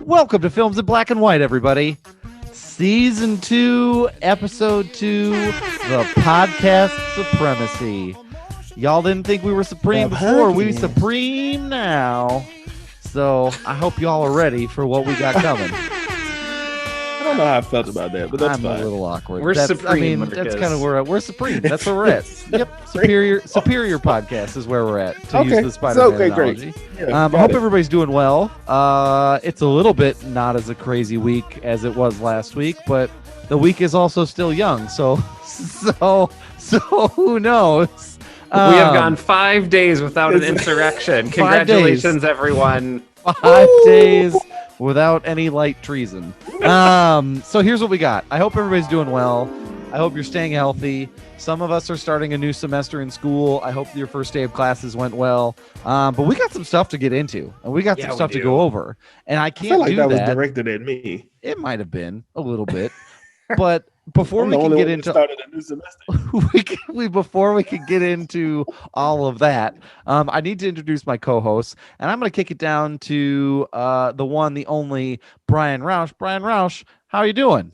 Welcome to Films in Black and White, everybody. Season 2, Episode 2, the podcast Supremacy. Y'all didn't think we were supreme before. We supreme now. So I hope y'all are ready for what we got coming. I don't know how I felt about that, but that's fine. A little awkward. We're supreme. That's kind of where we're supreme. That's where we're at. Yep, superior podcast is where we're at. To use the Spider-Man analogy. Great. I hope everybody's doing well. It's a little bit not as a crazy week as it was last week, but the week is also still young. So who knows? We have gone 5 days without an insurrection. Congratulations, everyone. 5 days without any light treason. So here's what we got. I hope everybody's doing well. I hope you're staying healthy. Some of us are starting a new semester in school. I hope your first day of classes went well. But we got some stuff to get into, and we got some stuff to go over. And I can't I feel like do that was directed at me. It might have been a little bit, but before we can get into started a new semester. before we can get into all of that, I need to introduce my co-hosts, and I'm going to kick it down to the one, the only Brian Roush. Brian Roush, how are you doing?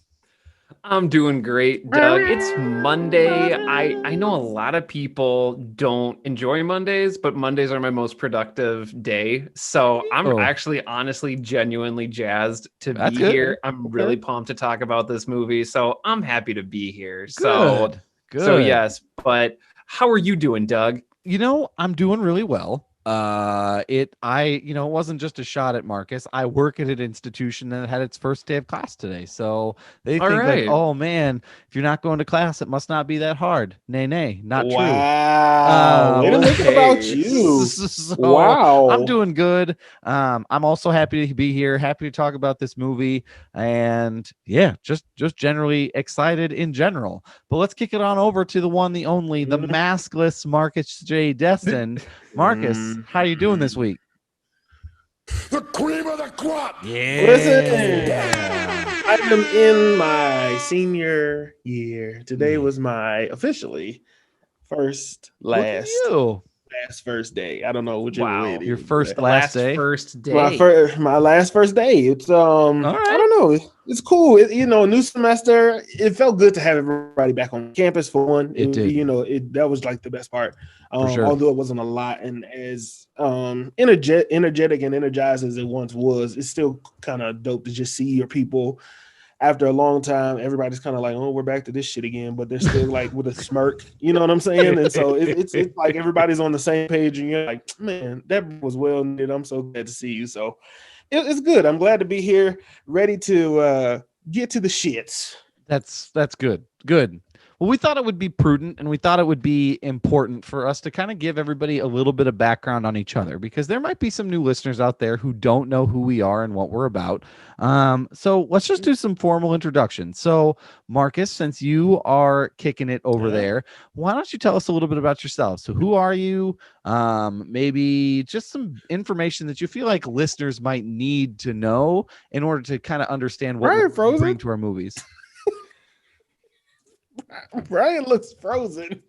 I'm doing great, Doug. It's Monday. I know a lot of people don't enjoy Mondays, but Mondays are my most productive day. So I'm actually honestly genuinely jazzed to be here. I'm really pumped to talk about this movie. So I'm happy to be here. So yes, but how are you doing, Doug? I'm doing really well. It wasn't just a shot at Marcus. I work at an institution that had its first day of class today. So they think like, oh man, if you're not going to class, it must not be that hard. Nay, not true. Wow. Look about you. Wow. I'm doing good. I'm also happy to be here, happy to talk about this movie, and yeah, just generally excited in general. But let's kick it on over to the one, the only, the maskless Marcus J. Destin. Marcus, how are you doing this week? The cream of the crop. Yeah. Listen, I am in my senior year. Today was my officially first first day. I don't know which way it is. Your last day. My last first day. It's right. I don't know. It's cool. New semester. It felt good to have everybody back on campus for one. It did. That was like the best part. Sure. Although it wasn't a lot, and as energetic and energized as it once was, it's still kind of dope to just see your people. After a long time, everybody's kind of like, oh, we're back to this shit again, but they're still like with a smirk, you know what I'm saying? And so it's like everybody's on the same page, and you're like, man, that was well needed. I'm so glad to see you. So it's good. I'm glad to be here, ready to get to the shits. That's good. Good. Well, we thought it would be prudent, and we thought it would be important for us to kind of give everybody a little bit of background on each other, because there might be some new listeners out there who don't know who we are and what we're about. So let's just do some formal introductions. So Marcus, since you are kicking it over there, why don't you tell us a little bit about yourself? So who are you? Maybe just some information that you feel like listeners might need to know in order to kind of understand what we bring to our movies. Brian looks frozen.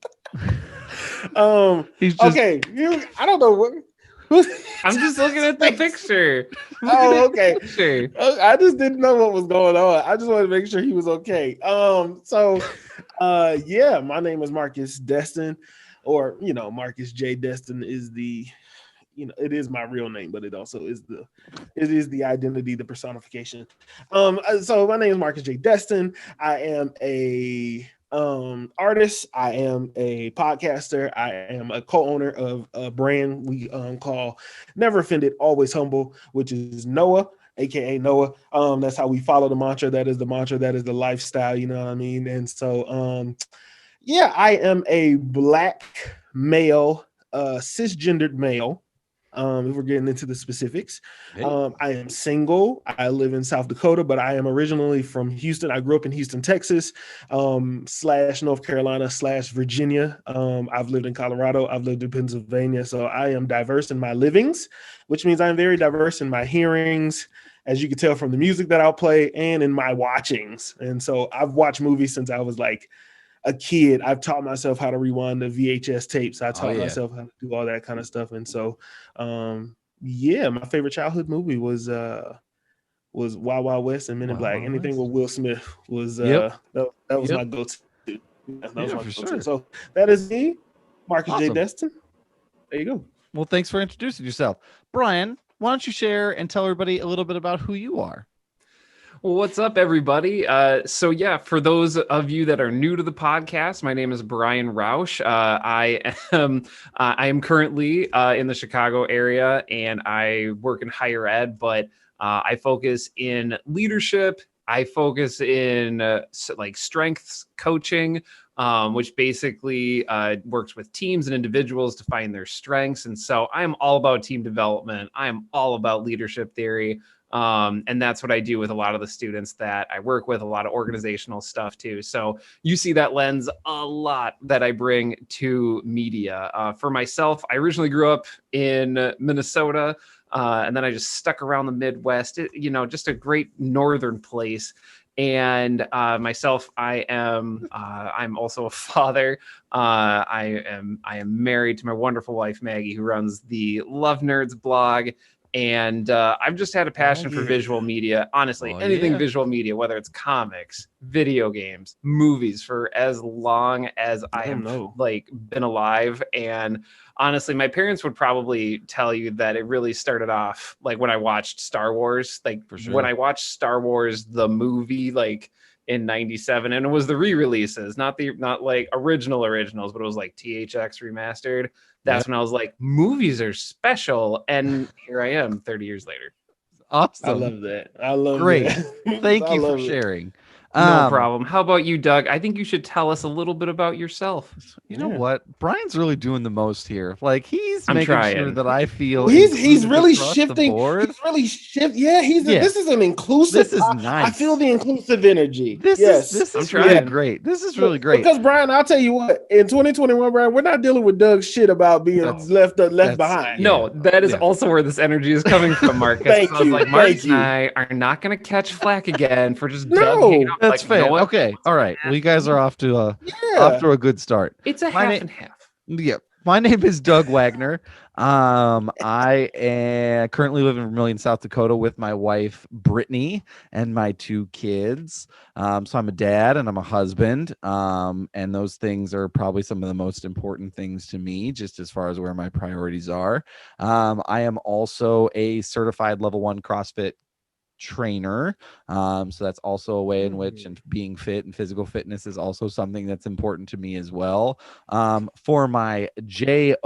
He's just... Okay. I don't know what. I'm just looking at the picture. Okay. I just didn't know what was going on. I just wanted to make sure he was okay. My name is Marcus Destin, or Marcus J. Destin is the. It is my real name, but it also is the identity, the personification. So my name is Marcus J. Destin. I am a artist. I am a podcaster. I am a co-owner of a brand we call Never Offended, Always Humble, which is N.O.A.H, aka N.O.A.H. That's how we follow the mantra. That is the mantra. That is the lifestyle. You know what I mean? And so, I am a Black male, cisgendered male. If we're getting into the specifics, I am single. I live in South Dakota, but I am originally from Houston. I grew up in Houston, Texas, / North Carolina / Virginia. I've lived in Colorado. I've lived in Pennsylvania. So I am diverse in my livings, which means I'm very diverse in my hearings, as you can tell from the music that I'll play, and in my watchings. And so I've watched movies since I was like a kid. I've taught myself how to rewind the VHS tapes. I taught myself how to do all that kind of stuff. And so, my favorite childhood movie was was Wild Wild West and Men in Wild Black. Wild Anything West. with Will Smith was Yep. that was Yep. my go-to. That was Yeah, my for go-to. sure. So that is me, Marcus J. Awesome. Destin. There you go. Well, thanks for introducing yourself. Brian, why don't you share and tell everybody a little bit about who you are? Well, what's up, everybody? So yeah, for those of you that are new to the podcast, my name is Brian Roush. I am currently in the Chicago area, and I work in higher ed, but I focus in leadership. I focus in like strengths coaching, which basically works with teams and individuals to find their strengths. And so I am all about team development. I am all about leadership theory. And that's what I do with a lot of the students that I work with, a lot of organizational stuff too. So you see that lens a lot that I bring to media. For myself, I originally grew up in Minnesota, and then I just stuck around the Midwest, just a great northern place. And myself, I'm also a father. I am married to my wonderful wife, Maggie, who runs the Love Nerds blog. And I've just had a passion for visual media. Honestly, anything visual media, whether it's comics, video games, movies, for as long as I have been alive. And honestly, my parents would probably tell you that it really started off like when I watched Star Wars. Like when I watched Star Wars the movie, like in '97, and it was the re-releases, not like originals, but it was like THX remastered. That's when I was like, movies are special. And here I am 30 years later. Awesome. I love that. I love Great. that. Thank you for sharing. No problem. How about you, Doug? I think you should tell us a little bit about yourself. You know what? Brian's really doing the most here. Like he's I'm making trying. sure that I feel he's really across the shifting. board. He's really shift. Yeah, this is an inclusive. This is nice. I feel the inclusive energy. This is really great. This is really great. Because Brian, I'll tell you what, in 2021, Brian, we're not dealing with Doug's shit about being left behind. No, that is also where this energy is coming from, Marcus. Thank I was you. like, Marcus and I are not going to catch flack again for just Doug hanging out. That's like, fair. You know what? Okay. All right. Well, you guys are off to a good start. It's a half and half. Yeah. My name is Doug Wagner. I currently live in Vermillion, South Dakota with my wife, Brittany, and my 2 kids. So I'm a dad and I'm a husband. And those things are probably some of the most important things to me, just as far as where my priorities are. I am also a certified level 1 CrossFit trainer. So that's also a way in which and being fit and physical fitness is also something that's important to me as well. For my job,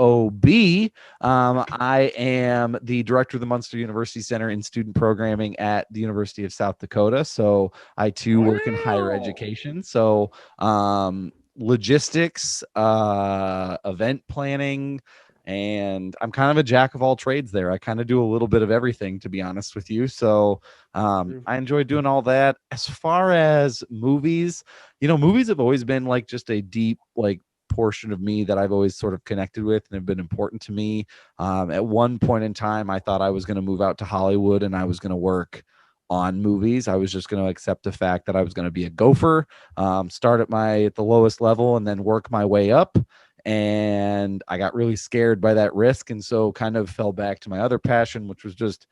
I am the director of the Munster University Center in student programming at the University of South Dakota. So I too work in higher education. So logistics, event planning, and I'm kind of a jack of all trades there. I kind of do a little bit of everything, to be honest with you. So I enjoy doing all that. As far as movies, movies have always been like just a deep, like, portion of me that I've always sort of connected with and have been important to me. At one point in time, I thought I was going to move out to Hollywood and I was going to work on movies. I was just going to accept the fact that I was going to be a gopher, start at the lowest level and then work my way up. And I got really scared by that risk. And so kind of fell back to my other passion, which was just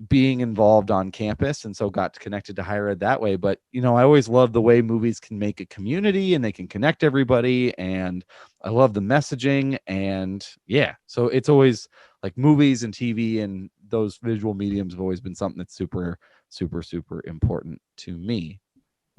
being involved on campus. And so got connected to higher ed that way. But, I always love the way movies can make a community and they can connect everybody. And I love the messaging. And yeah, so it's always like movies and TV and those visual mediums have always been something that's super, super, super important to me.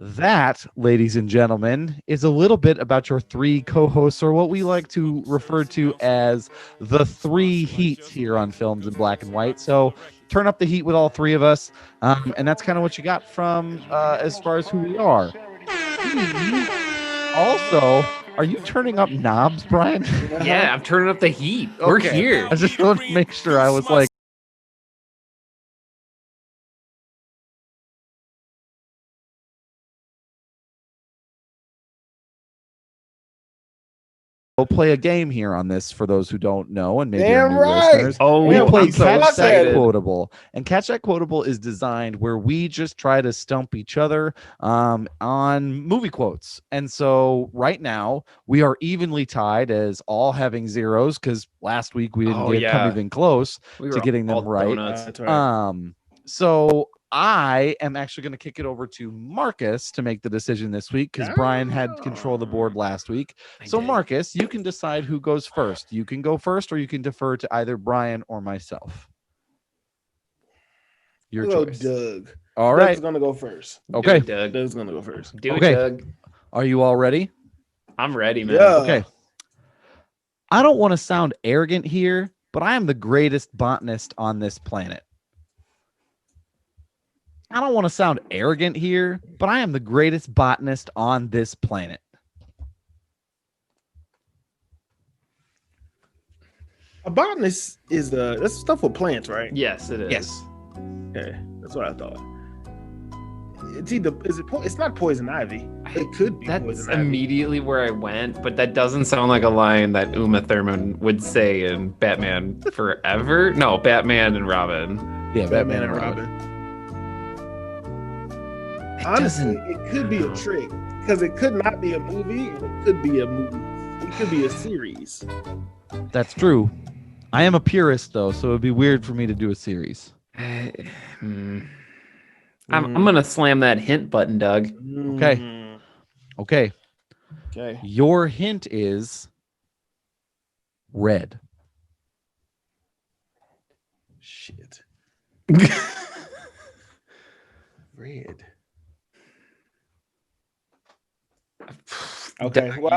That, ladies and gentlemen, is a little bit about your 3 co-hosts, or what we like to refer to as the 3 heats here on Films in Black and White. So turn up the heat with all 3 of us. And that's kind of what you got from as far as who we are. Also, are you turning up knobs, Brian? Yeah, I'm turning up the heat. We're here. I just wanted to make sure I was like, we'll play a game here on this for those who don't know and maybe are new listeners. Oh, we play I'm so Catch That excited. Quotable. And Catch That Quotable is designed where we just try to stump each other on movie quotes. And so right now we are evenly tied as all having zeros because last week we didn't come even close to getting them right. That's right. So I am actually going to kick it over to Marcus to make the decision this week because Brian had control of the board last week. So, Marcus, you can decide who goes first. You can go first, or you can defer to either Brian or myself. Your choice. Doug. All right. Doug's going to go first. Okay. Doug. Doug's going to go first. Do it, Doug. Are you all ready? I'm ready, man. Yeah. Okay. I don't want to sound arrogant here, but I am the greatest botanist on this planet. I don't want to sound arrogant here, but I am the greatest botanist on this planet. A botanist is that's stuff with plants, right? Yes, it is. Yes. Okay, that's what I thought. It's either it's not poison ivy. It could be That's poison ivy. immediately where I went, but that doesn't sound like a line that Uma Thurman would say in Batman Forever. No, Batman and Robin. Yeah, Batman and Robin. Honestly, it could be a trick because it could not be a movie. It could be a movie. It could be a series. That's true. I am a purist, though, so it would be weird for me to do a series. I'm gonna slam that hint button, Doug. Okay. Okay. Okay. Your hint is red. Shit. Red. Okay. Well,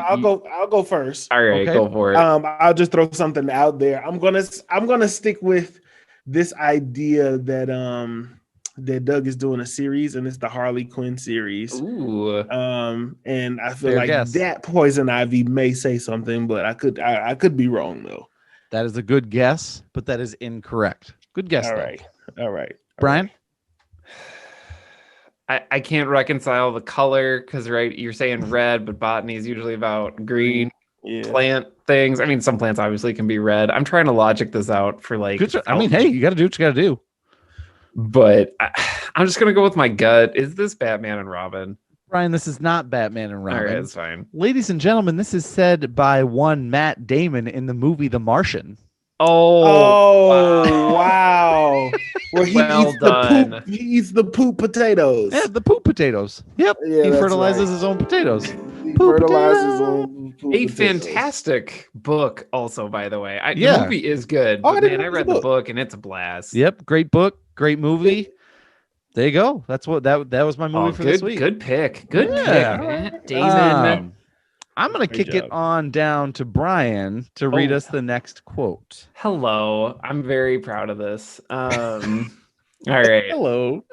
I'll go first. All right, Okay. go for it. I'll just throw something out there. I'm gonna stick with this idea that that Doug is doing a series, and it's the Harley Quinn series. Ooh. And I feel Fair like guess. that Poison Ivy may say something, but I could be wrong though. That is a good guess, but that is incorrect. Good guess, All though. right. Brian? I can't reconcile the color because, right, you're saying red, but botany is usually about green Yeah. plant things. I mean, some plants obviously can be red. I'm trying to logic this out for like. Good. I mean, hey, you got to do what you got to do. But I'm just gonna go with my gut. Is this Batman and Robin? Brian, this is not Batman and Robin. All right, it's fine. Ladies and gentlemen, this is said by one Matt Damon in the movie The Martian. Oh, wow. Where he Well eats the done. poop. He eats the poop potatoes. Yeah, the poop potatoes. Yep. Yeah, he that's fertilizes right. his own potatoes. He Poop fertilizes potatoes. his own poop A potatoes. fantastic book, also, by the way. Yeah. The movie is good. Oh, I But didn't man, I know it was read a the book. book and it's a blast. Yep. Great book. Great movie. There you go. That's what that was my movie Oh, for good, this week. good pick. Good Yeah. pick, man. Damon. I'm going to Great kick it job. on down to Brian to read Oh. us the next quote. Hello. I'm very proud of this. All right. Hello.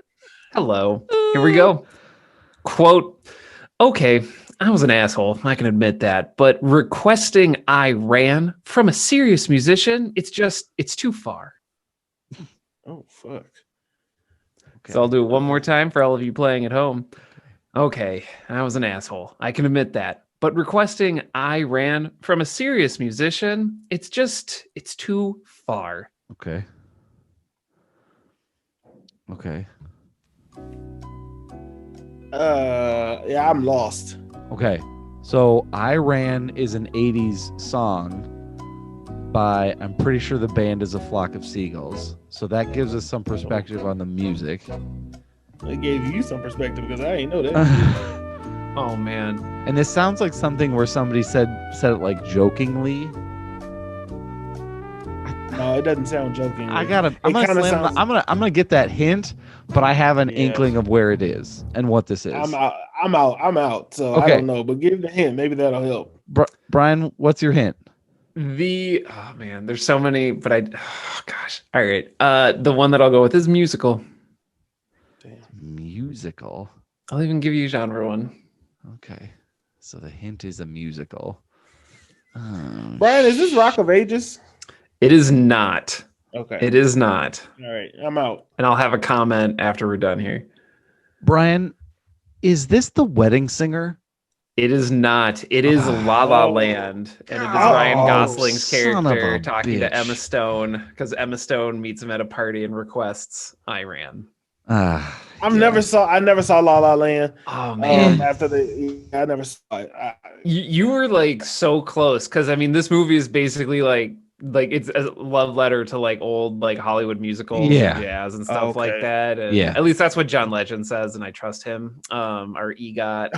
Hello. Here we go. Quote, okay, I was an asshole. I can admit that. But requesting I ran from a serious musician, it's too far. Oh, fuck. Okay. So I'll do it one more time for all of you playing at home. Okay, I was an asshole. I can admit that. But requesting I ran from a serious musician, it's too far. Okay. Okay. Yeah, I'm lost. Okay. So I Ran is an 80s song by, I'm pretty sure the band is A Flock of Seagulls. So that gives us some perspective on the music. I gave you some perspective because I ain't know that. Oh man. And this sounds like something where somebody said it like jokingly. No, it doesn't sound joking. I'm gonna get that hint, but I have an inkling of where it is and what this is. I'm out. So I Okay. don't know, but give the hint. Maybe that'll help. Brian, what's your hint? Oh man, there's so many, but gosh. All right. The one that I'll go with is musical. Musical. I'll even give you a genre one. Okay. So the hint is a musical. Brian, is this Rock of Ages? It is not. Okay. It is not. All right. I'm out. And I'll have a comment after we're done here. Brian, is this The Wedding Singer? It is not. It is La La Land, and it is Ryan Gosling's son of character a talking to bitch. Emma Stone because Emma Stone meets him at a party and requests I Ran. I never saw La La Land. Oh man, I never saw it. you were like so close because I mean this movie is basically like like it's a love letter to like old like Hollywood musicals Yeah. and jazz and stuff like Okay. that. And Yeah. at least that's what John Legend says, and I trust him. Our EGOT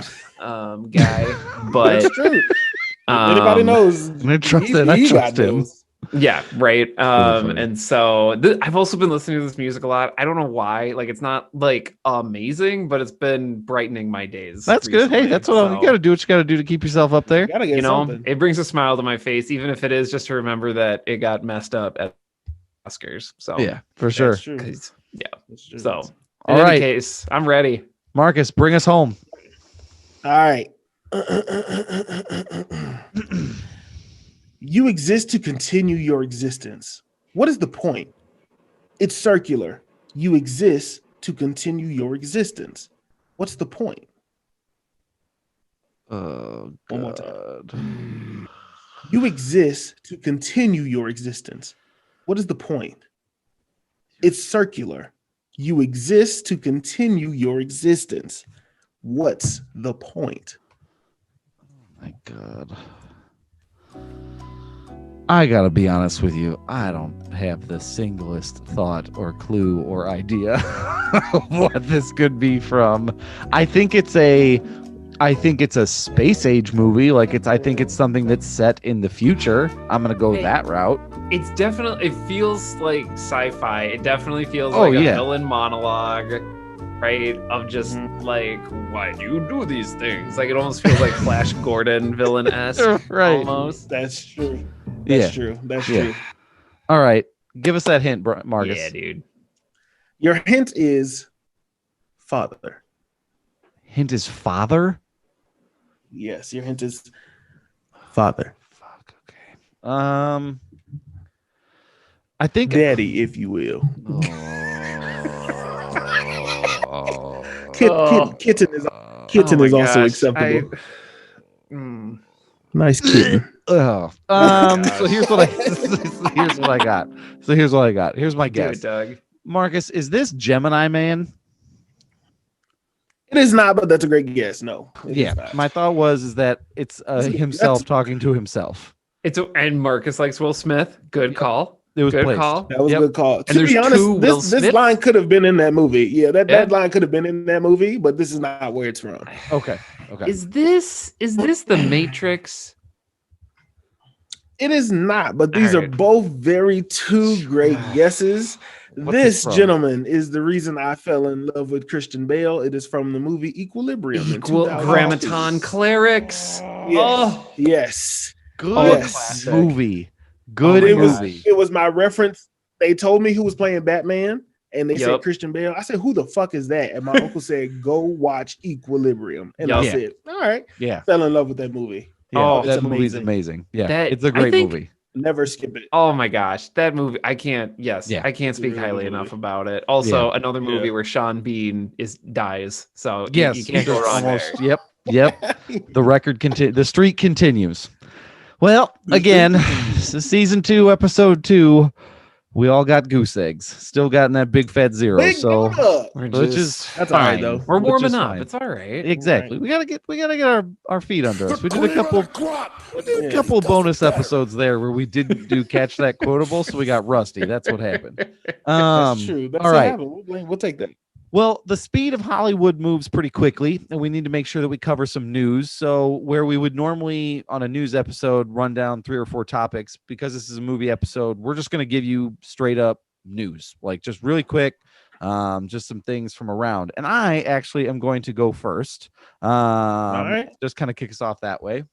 guy. But That's true. Anybody knows? I trust it. I trust him. knows. yeah, right. funny. And so I've also been listening to this music a lot. I don't know why. Like it's not like amazing, but it's been brightening my days. That's good. Hey, recently. that's what you got to do. What you got to do to keep yourself up there. You gotta get You know, something. it brings a smile to my face, even if it is just to remember that it got messed up at Oscars. So Yeah, for sure. That's true. 'cause- yeah. That's true. So All in any right. case, I'm ready. Marcus, bring us home. All right. You exist to continue your existence. What is the point? It's circular. You exist to continue your existence. What's the point? Oh, One more God. You exist to continue your existence. What is the point? It's circular. You exist to continue your existence. What's the point? My God. I gotta be honest with you. I don't have the singlest thought or clue or idea of what this could be from. I think it's a space age movie. I think it's something that's set in the future. I'm gonna go that route. It's definitely, it feels like sci-fi. It definitely feels Oh, like a yeah. villain monologue, right? Of just like, why do you do these things? Like it almost feels like Flash Gordon villain-esque. Right. Almost. That's true. Yeah. That's true. That's Yeah. true. All right. Give us that hint, Marcus. Yeah, dude. Your hint is father. Hint is father? Yes, your hint is father. Fuck, okay. I think Daddy, if you will. Oh. Kitten is Oh my also gosh, acceptable. Mm. Nice kitten. So here's what I got. Here's my Do it, guess. Doug. Marcus, is this Gemini Man? It is not, but that's a great guess. No. it is Yeah. not. My thought was that it's himself That's- talking to himself. And Marcus likes Will Smith. Good call. It was Good placed. call. That was Yep. a good call. To there's be two honest, Will this Smiths? line could have been in that movie. Yeah, that Yeah. line could have been in that movie, but this is not where it's from. Okay. Is this the Matrix? It is not, but these All are right. both two great guesses. What's it This from? gentleman is the reason I fell in love with Christian Bale. It is from the movie Equilibrium. in 2002. Grammaton Clerics. Yes. Yes. Good Yes. movie. Good Oh my It was movie. it was my reference. They told me who was playing Batman, and they said Yup. Christian Bale. I said, "Who the fuck is that?" And my uncle said, "Go watch Equilibrium." And I Yup. said, "All right." Yeah. Fell in love with that movie. Oh, it's that movie's amazing. amazing. Yeah. That- It's a I great think- movie. Never skip it. Oh my gosh, that movie! I can't. Yes, Yeah. I can't speak Really highly good enough movie. about it. Also, Yeah. another movie Yeah. where Sean Bean dies. So Yes. you can't go wrong almost. there. Yep. The record the streak continues. Well, again, season 2, episode 2, we all got goose eggs. Still got in that big fat zero. Big So up. We're which just- is That's all right, fine. though. we're Which warming is up. fine. It's all right. Exactly. We gotta get our feet under us. We did a cream of couple the crop. Yeah. couple bonus episodes there where we didn't do catch that quotable, so we got rusty. That's what happened. That's true. That's all what right. happened. We'll take that. Well, the speed of Hollywood moves pretty quickly, and we need to make sure that we cover some news. So, where we would normally on a news episode run down 3 or 4 topics, because this is a movie episode, we're just going to give you straight up news, like just really quick, just some things from around. And I actually am going to go first. All right. Just kind of kick us off that way.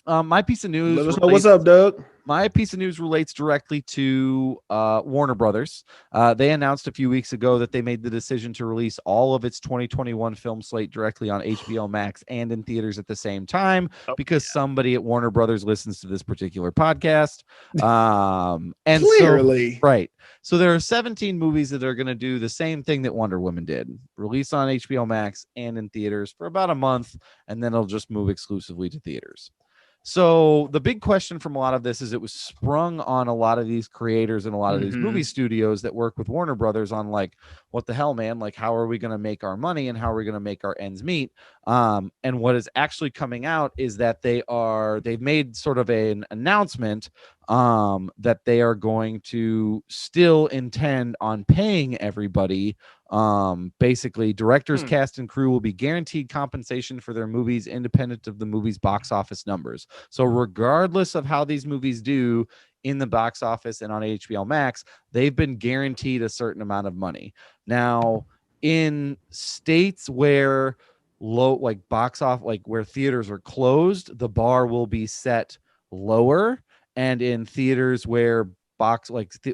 My piece of news. Let us know what's up, Doug. My piece of news relates directly to Warner Brothers. They announced a few weeks ago that they made the decision to release all of its 2021 film slate directly on HBO Max and in theaters at the same time, because somebody at Warner Brothers listens to this particular podcast. And Clearly. right. So there are 17 movies that are going to do the same thing that Wonder Woman did, release on HBO Max and in theaters for about a month, and then it'll just move exclusively to theaters. So the big question from a lot of this is it was sprung on a lot of these creators and a lot of these movie studios that work with Warner Brothers on like, what the hell, man? Like, how are we going to make our money and how are we going to make our ends meet? And what is actually coming out is that they've made sort of an announcement that they are going to still intend on paying everybody. Basically, directors, cast, and crew will be guaranteed compensation for their movies independent of the movie's box office numbers. So regardless of how these movies do in the box office and on HBO Max, they've been guaranteed a certain amount of money. Now, in states where box off, like where theaters are closed, the bar will be set lower, and in theaters where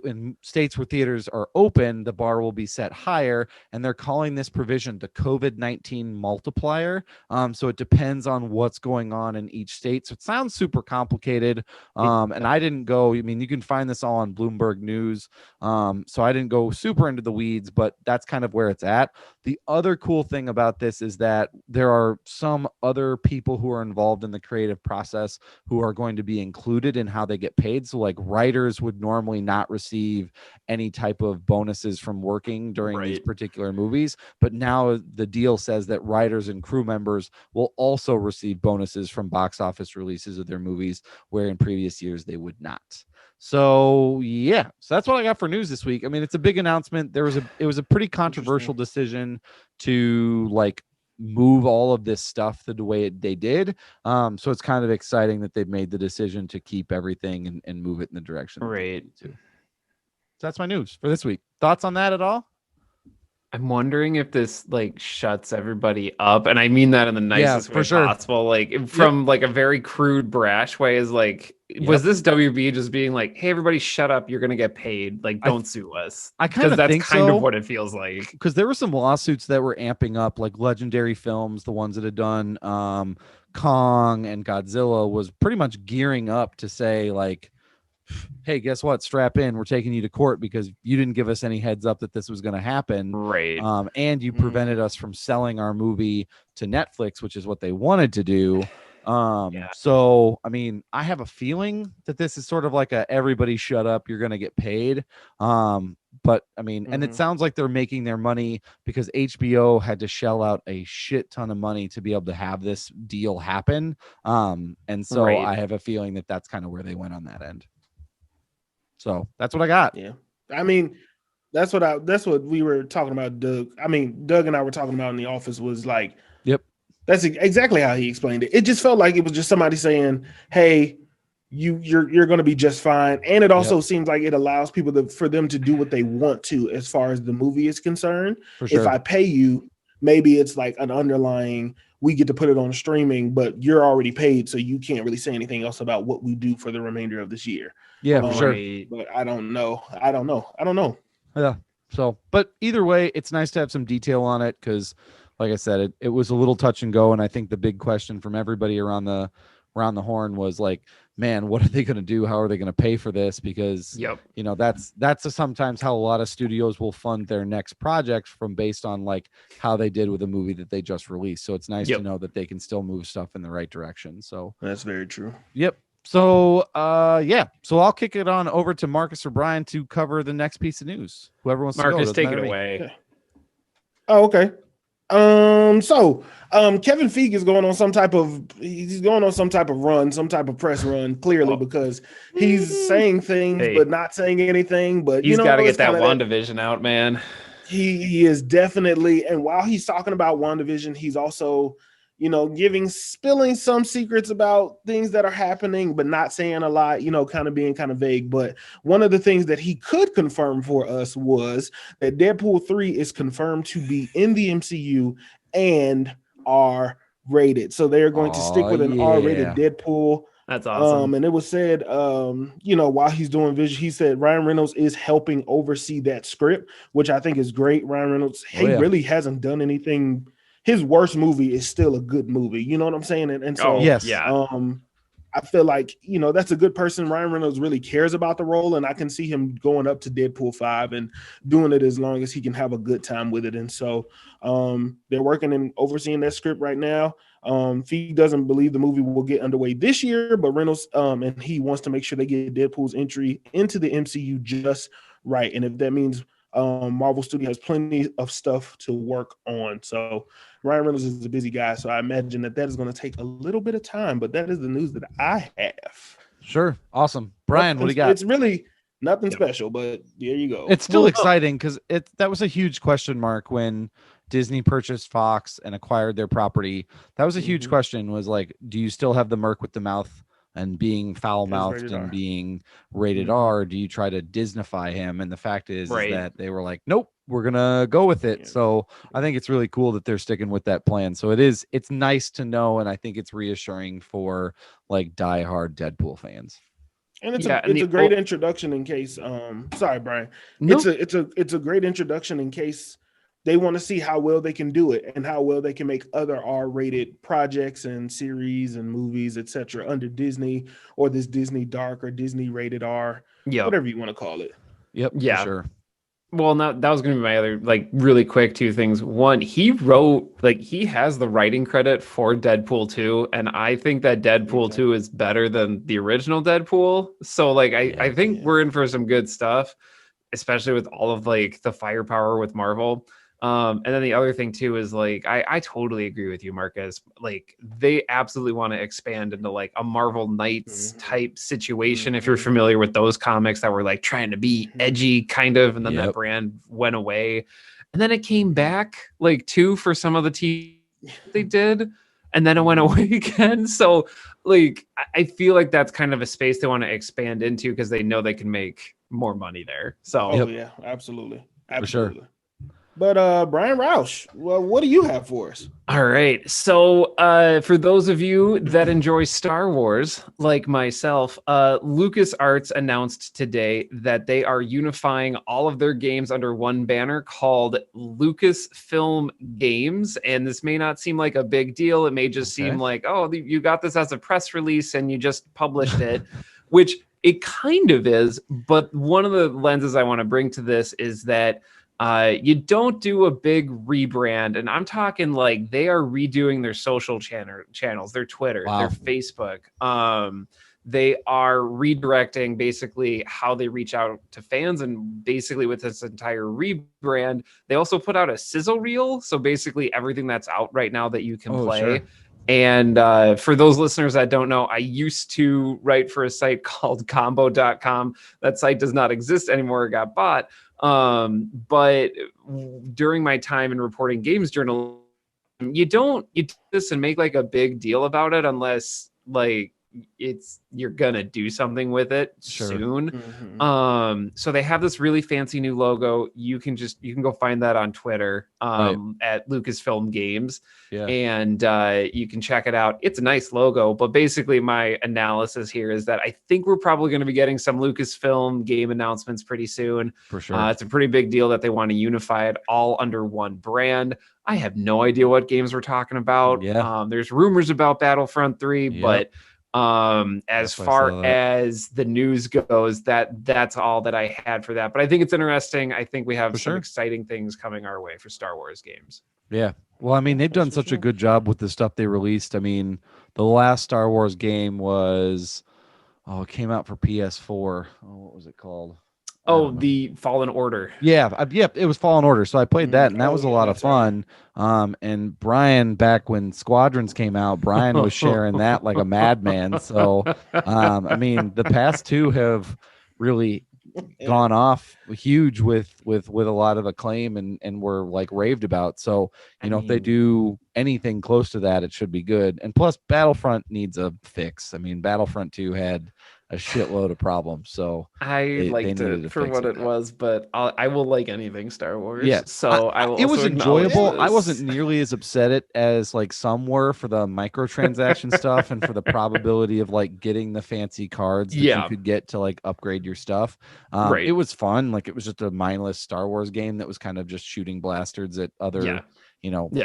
in states where theaters are open, the bar will be set higher, and they're calling this provision the COVID-19 multiplier. So it depends on what's going on in each state. So it sounds super complicated. And I didn't go, I mean, you can find this all on Bloomberg News. So I didn't go super into the weeds, but that's kind of where it's at. The other cool thing about this is that there are some other people who are involved in the creative process who are going to be included in how they get paid. So like writers would normally not receive any type of bonuses from working during these particular movies, but now the deal says that writers and crew members will also receive bonuses from box office releases of their movies, where in previous years they would not. So yeah, so that's what I got for news this week. I mean, it's a big announcement. It was a pretty controversial decision to like move all of this stuff the way they did. So it's kind of exciting that they've made the decision to keep everything and move it in the direction. Right. So that's my news for this week. Thoughts on that at all? I'm wondering if this like shuts everybody up, and I mean that in the nicest way possible. Like from like a very crude, brash way, is like, was this WB just being like, "Hey, everybody, shut up! You're gonna get paid. Like, don't sue us." I kind of think kind of what it feels like. Because there were some lawsuits that were amping up, like Legendary Films, the ones that had done Kong and Godzilla, was pretty much gearing up to say like, hey, guess what? Strap in. We're taking you to court because you didn't give us any heads up that this was going to happen. Right. And you prevented us from selling our movie to Netflix, which is what they wanted to do. So, I mean, I have a feeling that this is sort of like a everybody shut up, you're going to get paid. But I mean, and it sounds like they're making their money because HBO had to shell out a shit ton of money to be able to have this deal happen. And so I have a feeling that that's kind of where they went on that end. So that's what I got. Yeah. I mean, that's what we were talking about, Doug. I mean, Doug and I were talking about in the office was like, that's exactly how he explained it. It just felt like it was just somebody saying, hey, you're going to be just fine. And it also seems like it allows people for them to do what they want to, as far as the movie is concerned. For sure. If I pay you, maybe it's like an underlying, we get to put it on streaming, but you're already paid, so you can't really say anything else about what we do for the remainder of this year. Yeah, for sure. But I don't know. Yeah. So, but either way, it's nice to have some detail on it because, like I said, it was a little touch and go, and I think the big question from everybody around the horn was like, man, what are they going to do? How are they going to pay for this? Because you know, that's sometimes how a lot of studios will fund their next project based on like how they did with a movie that they just released. So it's nice to know that they can still move stuff in the right direction. So that's very true. Yep. So so I'll kick it on over to Marcus or Brian to cover the next piece of news. Whoever wants to go. Marcus, take it away. Okay. Oh, okay. So Kevin Feige is going on some type of run, some type of press run, clearly, because he's saying things but not saying anything. But he's got to get that WandaVision out, man. He is definitely, and while he's talking about WandaVision, he's also, you know, spilling some secrets about things that are happening, but not saying a lot, you know, kind of being kind of vague. But one of the things that he could confirm for us was that Deadpool 3 is confirmed to be in the MCU and R-rated. So they're going to stick with an R-rated Deadpool. That's awesome. And it was said, you know, while he's doing vision, he said Ryan Reynolds is helping oversee that script, which I think is great. Ryan Reynolds, he really hasn't done anything. His worst movie is still a good movie. You know what I'm saying? And so, I feel like, you know, that's a good person. Ryan Reynolds really cares about the role, and I can see him going up to Deadpool 5 and doing it as long as he can have a good time with it. And so they're working and overseeing that script right now. Feige doesn't believe the movie will get underway this year, but Reynolds and he wants to make sure they get Deadpool's entry into the MCU just right. And if that means Marvel Studios has plenty of stuff to work on. So Ryan Reynolds is a busy guy, so I imagine that is going to take a little bit of time, but that is the news that I have. Sure. Awesome. Brian, what do you got? It's really nothing special, but there you go. It's still exciting because that was a huge question mark when Disney purchased Fox and acquired their property. That was a huge question, was like, do you still have the Merc with the mouth and being foul-mouthed and being rated R? Do you try to Disneyfy him? And the fact is that they were like, nope, we're gonna go with it. So I think it's really cool that they're sticking with that plan. So it's nice to know, and I think it's reassuring for like diehard Deadpool fans. And it's a great introduction in case sorry, Brian. No. It's a great introduction in case they want to see how well they can do it and how well they can make other R-rated projects and series and movies, etc. under Disney, or this Disney Dark or Disney Rated R, whatever you want to call it. Yep. Yeah. Sure. Well, that was going to be my other, like, really quick two things. One, he has the writing credit for Deadpool 2, and I think that Deadpool 2 is better than the original Deadpool. So, like, I think we're in for some good stuff, especially with all of, like, the firepower with Marvel. And then the other thing too is like I totally agree with you, Marcus. Like they absolutely want to expand into like a Marvel Knights type situation. If you're familiar with those comics that were like trying to be edgy kind of, and then that brand went away, and then it came back like too for some of the TV they did, and then it went away again. So like I feel like that's kind of a space they want to expand into because they know they can make more money there. So yeah, absolutely. For sure. But Brian Roush, well, what do you have for us? All right. So for those of you that enjoy Star Wars, like myself, LucasArts announced today that they are unifying all of their games under one banner called Lucasfilm Games. And this may not seem like a big deal. It may just seem like, oh, you got this as a press release and you just published it, which it kind of is. But one of the lenses I want to bring to this is that you don't do a big rebrand, and I'm talking like they are redoing their social channels, their Twitter, their Facebook. They are redirecting basically how they reach out to fans, and basically with this entire rebrand, they also put out a sizzle reel. So basically everything that's out right now that you can play. Sure. And for those listeners that don't know, I used to write for a site called combo.com. That site does not exist anymore. It got bought. But during my time in reporting games journalism, you do this and make like a big deal about it unless like you're gonna do something with it soon. So they have this really fancy new logo. You can go find that on Twitter at Lucasfilm Games, and you can check it out. It's a nice logo, but basically my analysis here is that I think we're probably going to be getting some Lucasfilm game announcements pretty soon. For sure. It's a pretty big deal that they want to unify it all under one brand. I have no idea what games we're talking about. There's rumors about Battlefront 3, but as far as the news goes, that's all that I had for that. But I think it's interesting. I think we have some exciting things coming our way for Star Wars games. Yeah. Well, I mean, they've done such a good job with the stuff they released. I mean, the last Star Wars game was, it came out for PS4. What was it called? The Fallen Order. Yeah, it was Fallen Order. So I played that, and that was a lot of fun. And Brian, back when Squadrons came out, Brian was sharing that like a madman. So, I mean, the past two have really gone off huge with a lot of acclaim and were like raved about. So, if they do anything close to that, it should be good. And plus, Battlefront needs a fix. I mean, Battlefront 2 had a shitload of problems, so I liked it for what it was, but I will like anything Star Wars. Yeah, so it was enjoyable. I wasn't nearly as upset as like some were for the microtransaction stuff and for the probability of like getting the fancy cards that you could get to like upgrade your stuff. It was fun. Like it was just a mindless Star Wars game that was kind of just shooting blasters at other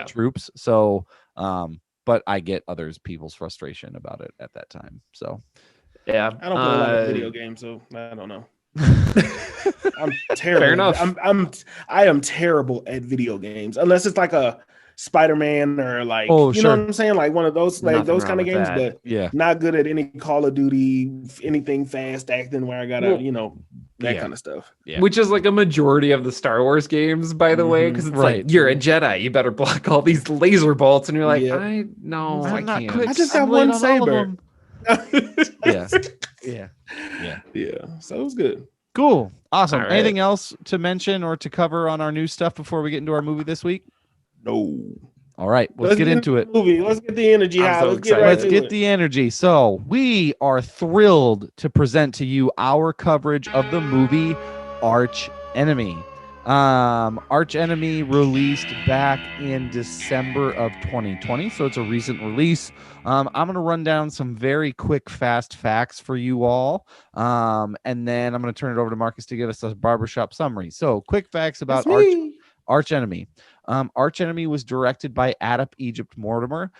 troops. So but I get people's frustration about it at that time. So yeah, I don't play a lot of video games, so I don't know. I'm terrible. Fair enough. I am terrible at video games unless it's like a Spider-Man or like know what I'm saying, like one of those those kind of games. That. But not good at any Call of Duty, anything fast acting where I gotta that kind of stuff. Yeah. Which is like a majority of the Star Wars games, by the way, because it's like you're a Jedi, you better block all these laser bolts, and you're like, I can't. I just got one saber. Yeah. Yeah. So it was good. Cool. Awesome. All right. Anything else to mention or to cover on our new stuff before we get into our movie this week? No. All right, let's get into it. The movie. Let's get the energy I'm high. so Let's get excited. right Let's to get it. the energy. So we are thrilled to present to you our coverage of the movie Arch Enemy. Arch Enemy released back in December of 2020, so it's a recent release. I'm going to run down some very quick, fast facts for you all, and then I'm going to turn it over to Marcus to give us a barbershop summary. So, quick facts about Arch Enemy. Arch Enemy was directed by Adap Egypt Mortimer.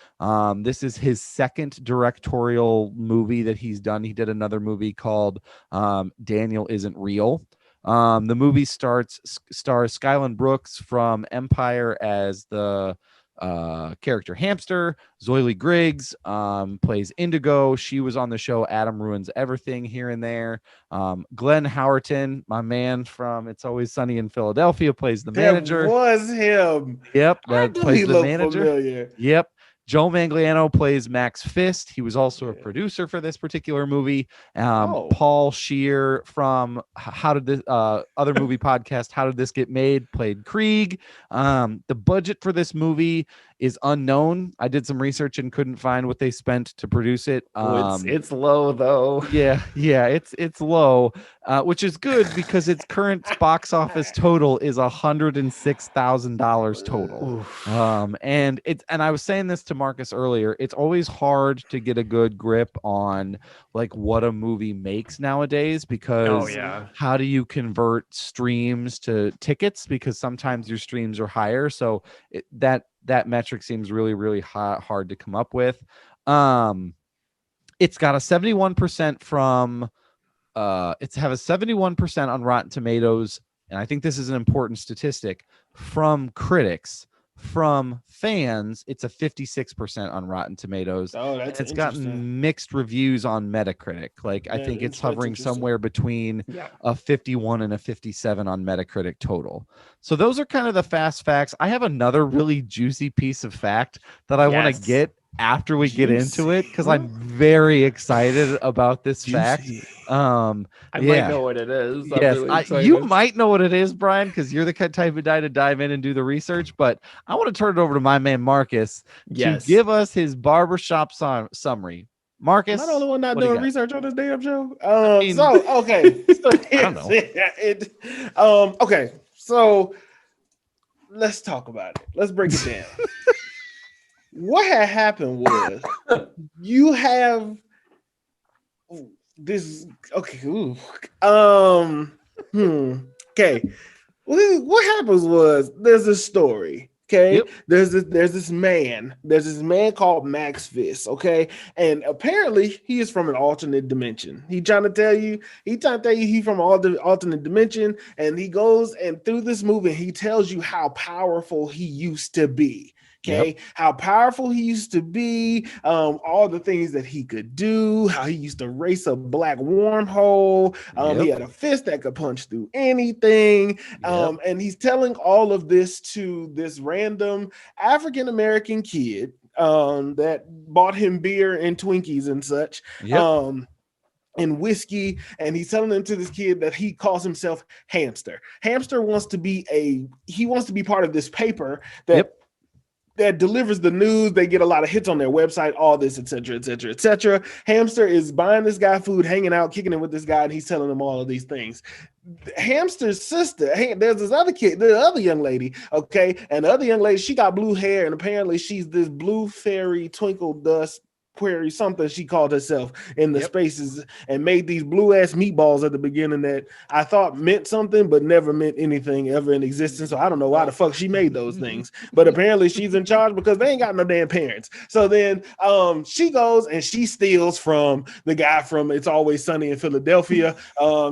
This is his second directorial movie that he's done. He did another movie called Daniel Isn't Real. The movie stars Skyland Brooks from Empire as the character Hamster. Zoily Griggs plays Indigo. She was on the show Adam Ruins Everything here and there. Glenn Howerton, my man from It's Always Sunny in Philadelphia, plays the manager. That was him. Yep, I that knew plays he the looked manager. familiar. Yep. Joe Manganiello plays Max Fist. He was also a producer for this particular movie. Paul Scheer from How Did This other movie podcast How Did This Get Made played Krieg. The budget for this movie is unknown. I did some research and couldn't find what they spent to produce it. It's low though. Yeah, it's low, which is good because its current box office total is $106,000 total. And I was saying this to Marcus earlier. It's always hard to get a good grip on like what a movie makes nowadays because how do you convert streams to tickets? Because sometimes your streams are higher, so that metric seems really, really hard to come up with. It's got a 71% from it's have a 71% on Rotten Tomatoes, and I think this is an important statistic from critics. From fans, it's a 56% on Rotten Tomatoes. Oh, that's it's gotten mixed reviews on Metacritic. Like I think it's hovering somewhere between a 51 and a 57 on Metacritic total. So those are kind of the fast facts. I have another really juicy piece of fact that I want to get after we get into it because I'm very excited about this fact. I might know what it is. You might know what it is, Brian, because you're the type of guy to dive in and do the research. But I want to turn it over to my man Marcus to give us his barbershop summary. Marcus, am I the only one not doing research on this damn show? I don't know. Okay, so let's talk about it. Let's break it down. What had happened was you have this. Okay. Okay. What happens was there's a story. Okay. Yep. There's this man called Max Fist. Okay. And apparently he is from an alternate dimension. He's trying to tell you he's from an alternate dimension. And he goes and through this movie, he tells you how powerful he used to be. Okay, how powerful he used to be, all the things that he could do, how he used to race a black wormhole. He had a fist that could punch through anything. And he's telling all of this to this random African-American kid that bought him beer and Twinkies and such. And whiskey, and he's telling them to this kid that he calls himself Hamster. Hamster wants to be part of this paper that delivers the news. They get a lot of hits on their website, all this, etc., etc., etc. Hamster is buying this guy food, hanging out, kicking it with this guy, and he's telling him all of these things. Hamster's sister, there's this other kid, the other young lady, okay, and the other young lady, she got blue hair, and apparently she's this blue fairy twinkle dust query something she called herself in the spaces and made these blue ass meatballs at the beginning that I thought meant something but never meant anything ever in existence. So I don't know why the fuck she made those things, but apparently she's in charge because they ain't got no damn parents. So then she goes and she steals from the guy from It's Always Sunny in Philadelphia.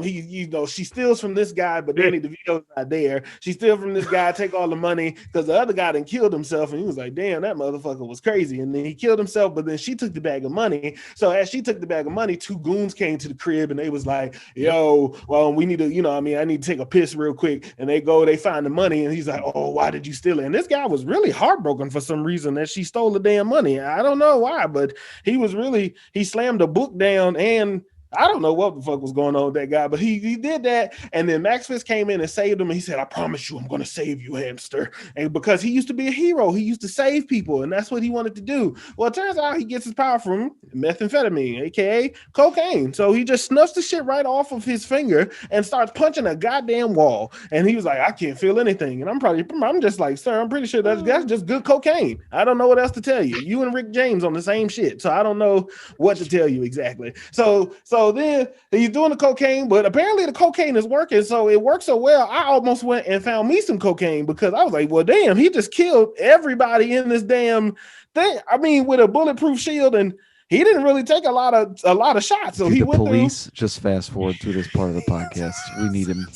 She steals from this guy, but Danny DeVito's not there. She steals from this guy, take all the money because the other guy done killed himself, and he was like, damn, that motherfucker was crazy. And then he killed himself, but then she took the bag of money. So as she took the bag of money, two goons came to the crib and they was like, yo, well, we need to, I need to take a piss real quick. And they find the money, and he's like, oh, why did you steal it? And this guy was really heartbroken for some reason that she stole the damn money. I don't know why, but he slammed a book down and I don't know what the fuck was going on with that guy, but he did that. And then Max Fist came in and saved him. And he said, I promise you, I'm going to save you, hamster. And because he used to be a hero, he used to save people. And that's what he wanted to do. Well, it turns out he gets his power from methamphetamine, aka cocaine. So he just snuffs the shit right off of his finger and starts punching a goddamn wall. And he was like, I can't feel anything. And I'm just like, sir, I'm pretty sure that's just good cocaine. I don't know what else to tell you. You and Rick James on the same shit. So I don't know what to tell you exactly. So then he's doing the cocaine, but apparently the cocaine is working. So it works so well, I almost went and found me some cocaine because I was like, well, damn, he just killed everybody in this damn thing. I mean, with a bulletproof shield, and he didn't really take a lot of shots. So Dude, he the went police just fast forward through this part of the podcast. We need him.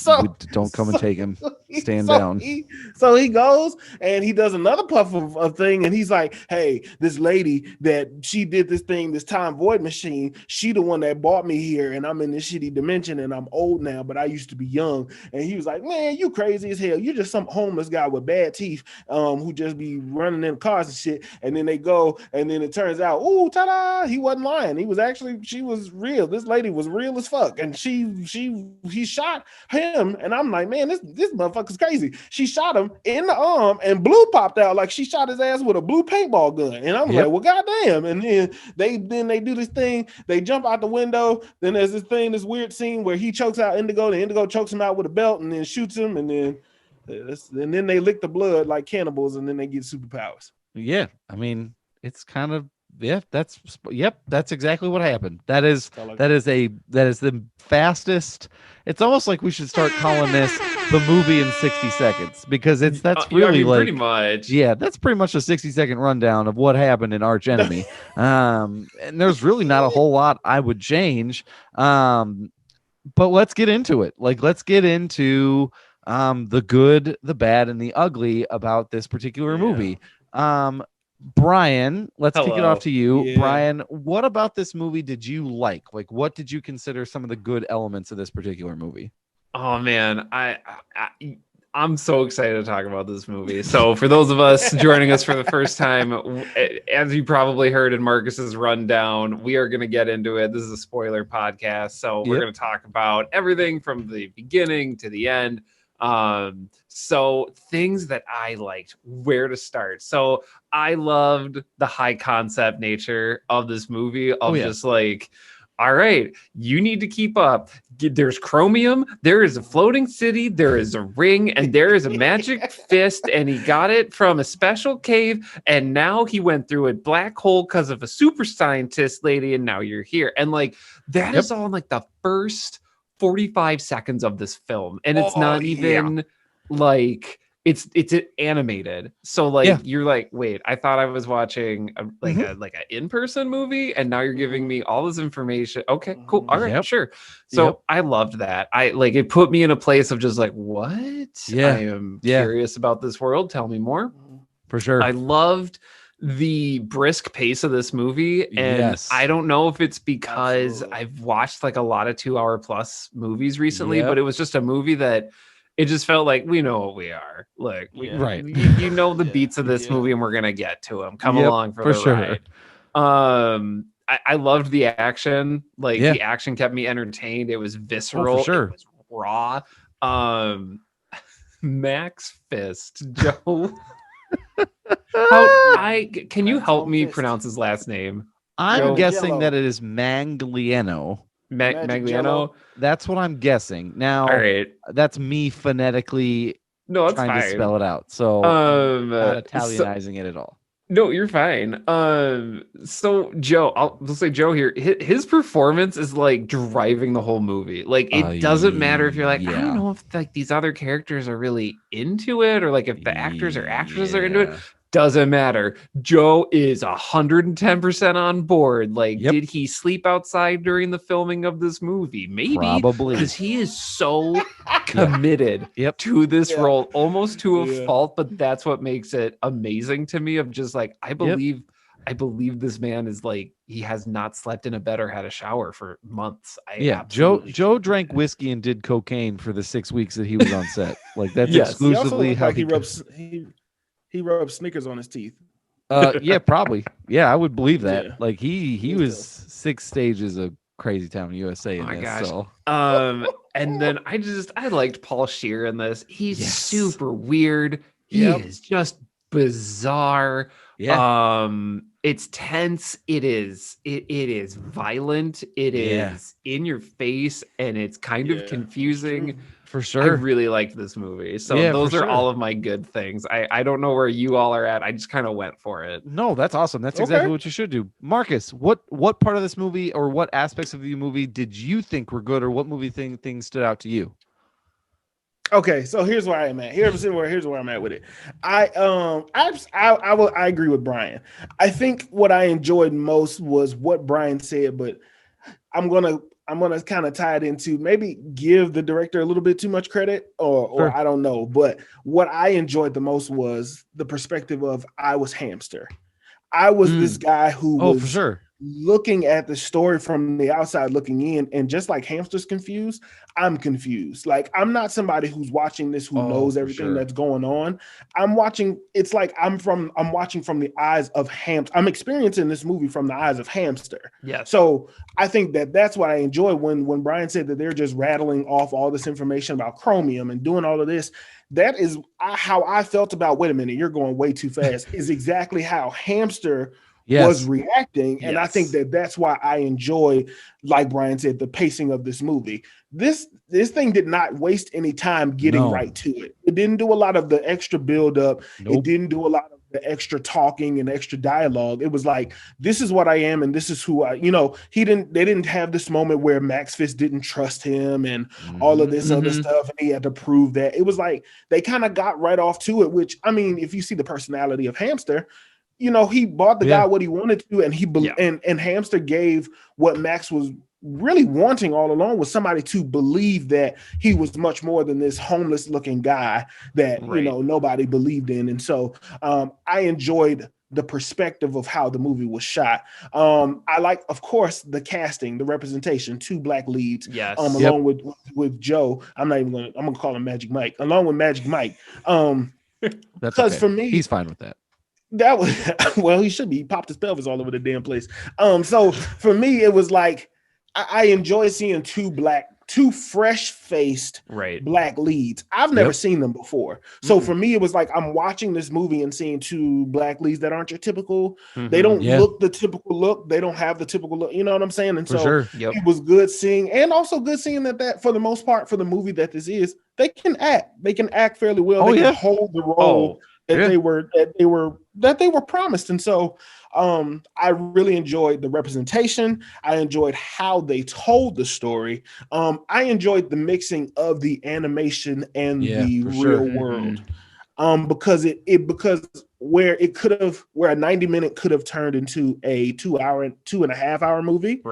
Don't come and take him. Stand down. So he goes and he does another puff of thing, and he's like, hey, this lady that she did this thing, this time void machine, she the one that brought me here, and I'm in this shitty dimension, and I'm old now, but I used to be young. And he was like, man, you crazy as hell. You're just some homeless guy with bad teeth who just be running in cars and shit. And then they go, and then it turns out, ooh, ta-da, he wasn't lying. She was real. This lady was real as fuck. And he shot him, and I'm like, man, this motherfucker's crazy. She shot him in the arm, and blue popped out like she shot his ass with a blue paintball gun. And I'm like, well, goddamn. And then they do this thing. They jump out the window. Then there's this weird scene where he chokes out Indigo. The Indigo chokes him out with a belt and then shoots him. And then they lick the blood like cannibals, and then they get superpowers. Yeah, I mean, it's kind of that's exactly what happened. That is the fastest. It's almost like we should start calling this the movie in 60 seconds, because that's really like pretty much. Yeah, that's pretty much a 60-second rundown of what happened in Arch Enemy. And there's really not a whole lot I would change. But let's get into it. Let's get into the good, the bad, and the ugly about this particular movie. Brian, let's kick it off to you. Yeah. Brian, what about this movie did you like? What did you consider some of the good elements of this particular movie? Oh man, I'm so excited to talk about this movie. So for those of us joining us for the first time, as you probably heard in Marcus's rundown, we are going to get into it. This is a spoiler podcast, so we're going to talk about everything from the beginning to the end. So things that I liked, where to start. So I loved the high concept nature of this movie just like, all right, you need to keep up. There's chromium, there is a floating city, there is a ring, and there is a magic fist, and he got it from a special cave, and now he went through a black hole because of a super scientist lady, and now you're here. And like that is all in like the first 45 seconds of this film, and it's not even like it's animated. So like you're like, wait, I thought I was watching a in-person movie, and now you're giving me all this information. Okay, cool. All right, sure. So I loved that. I like it put me in a place of just like, what? I am curious about this world. Tell me more. For sure. I loved the brisk pace of this movie, and I don't know if it's because I've watched like a lot of 2-hour plus movies recently, but it was just a movie that it just felt like we know what we are. Like, you know the beats of this movie, and we're gonna get to them. Come along for the ride. I loved the action. Like the action kept me entertained. It was visceral. For sure. It was raw. Max Fist, Joe. Can you help me pronounce his last name? I'm guessing that it is Magliano. Magliano. That's what I'm guessing. Now, all right, that's me phonetically trying to spell it out. So not Italianizing it at all. No, you're fine. So Joe, I'll say Joe here. His performance is like driving the whole movie. Like it doesn't matter if you're like, I don't know if like these other characters are really into it, or like if the actors or actresses are into it. Doesn't matter. Joe is 110% on board. Like, did he sleep outside during the filming of this movie? Maybe. Probably. Because he is so committed to this role, almost to a fault, but that's what makes it amazing to me. Of just like, I believe this man is like, he has not slept in a bed or had a shower for months. Joe drank whiskey and did cocaine for the 6 weeks that he was on set. Like that's exclusively how he rubs Snickers on his teeth. Yeah, probably. Yeah, I would believe that. Like he was 6 stages of Crazy Town USA in Oh my this. gosh. So And then I liked Paul Scheer in this. He's Yes. super weird. He Yep. is just bizarre. yeah, It's tense. It is violent. It Yeah. is in your face, and it's kind Yeah, of that's confusing. true. for I sure. really liked this movie. So Yeah, those for are sure. all of my good things. I don't know where you all are at. I just kind of went for it. No, that's awesome. That's Okay. exactly what you should do. Marcus, what part of this movie or what aspects of the movie did you think were good, or what movie things stood out to you? Okay, so here's where I am at. Here's where I'm at with it. I agree with Brian. I think what I enjoyed most was what Brian said, but I'm gonna kind of tie it into maybe give the director a little bit too much credit, or Sure. I don't know. But what I enjoyed the most was the perspective of I was Hamster. I was this guy who Oh, was for sure. looking at the story from the outside looking in, and just like Hamster's confused, I'm confused. Like, I'm not somebody who's watching this who knows for everything sure. that's going on. I'm watching, it's like I'm watching from the eyes of Hamster. I'm experiencing this movie from the eyes of Hamster. Yes. So I think that's what I enjoy when Brian said that they're just rattling off all this information about chromium and doing all of this. That is how I felt about, wait a minute, you're going way too fast, is exactly how Hamster was reacting. And I think that's why I enjoy, like Brian said, the pacing of this movie. This thing did not waste any time getting right to it. It didn't do a lot of the extra buildup. Nope. It didn't do a lot of the extra talking and extra dialogue. It was like, this is what I am and this is who I, they didn't have this moment where Max Fist didn't trust him and all of this other stuff, and he had to prove that. It was like they kind of got right off to it, which, I mean, if you see the personality of Hamster, he bought the guy what he wanted to, and and Hamster gave what Max was really wanting all along, was somebody to believe that he was much more than this homeless looking guy that nobody believed in. And so I enjoyed the perspective of how the movie was shot. I like, of course, the casting, the representation, 2 black leads, along with Joe. I'm gonna call him Magic Mike, along with Magic Mike. That's because for me, he's fine with that. That was, well, he should be. He popped his pelvis all over the damn place. So for me, it was like I enjoy seeing 2 fresh-faced black leads. I've never seen them before. So for me, it was like I'm watching this movie and seeing 2 black leads that aren't your typical. They don't look the typical look. They don't have the typical look. You know what I'm saying? And it was good seeing, and also good seeing that for the most part, for the movie that this is, they can act. They can act fairly well. They can hold the role that they were promised. And so I really enjoyed the representation. I enjoyed how they told the story. I enjoyed the mixing of the animation and the real world. Because because where a 90-minute could have turned into a 2.5-hour movie.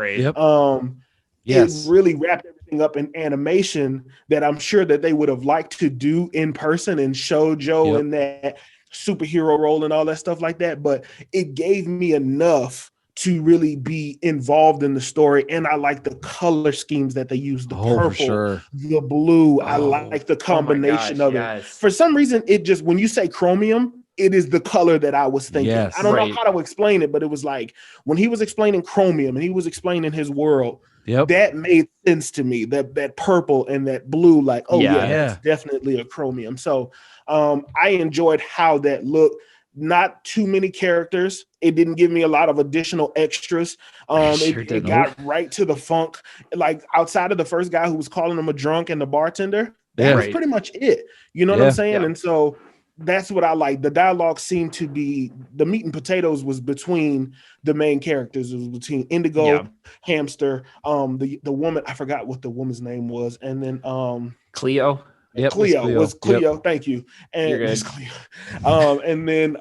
It really wrapped everything up in animation that I'm sure that they would have liked to do in person and show Joe in that superhero role and all that stuff like that. But it gave me enough to really be involved in the story. And I like the color schemes that they used, the purple, the blue. I like the combination of it. For some reason, it just, when you say chromium, it is the color that I was thinking. I don't know how to explain it, but it was like when he was explaining chromium and he was explaining his world, that made sense to me. That purple and that blue, like, that's definitely a chromium. So I enjoyed how that looked. Not too many characters. It didn't give me a lot of additional extras. It got right to the funk. Like, outside of the first guy who was calling him a drunk and the bartender, that was pretty much it. You know what I'm saying? And so that's what I like. The dialogue seemed to be, the meat and potatoes was between the main characters. It was between Indigo, Hamster, the woman, I forgot what the woman's name was, and then Cleo. Cleo was Cleo. Thank you. And you're good. Cleo. And then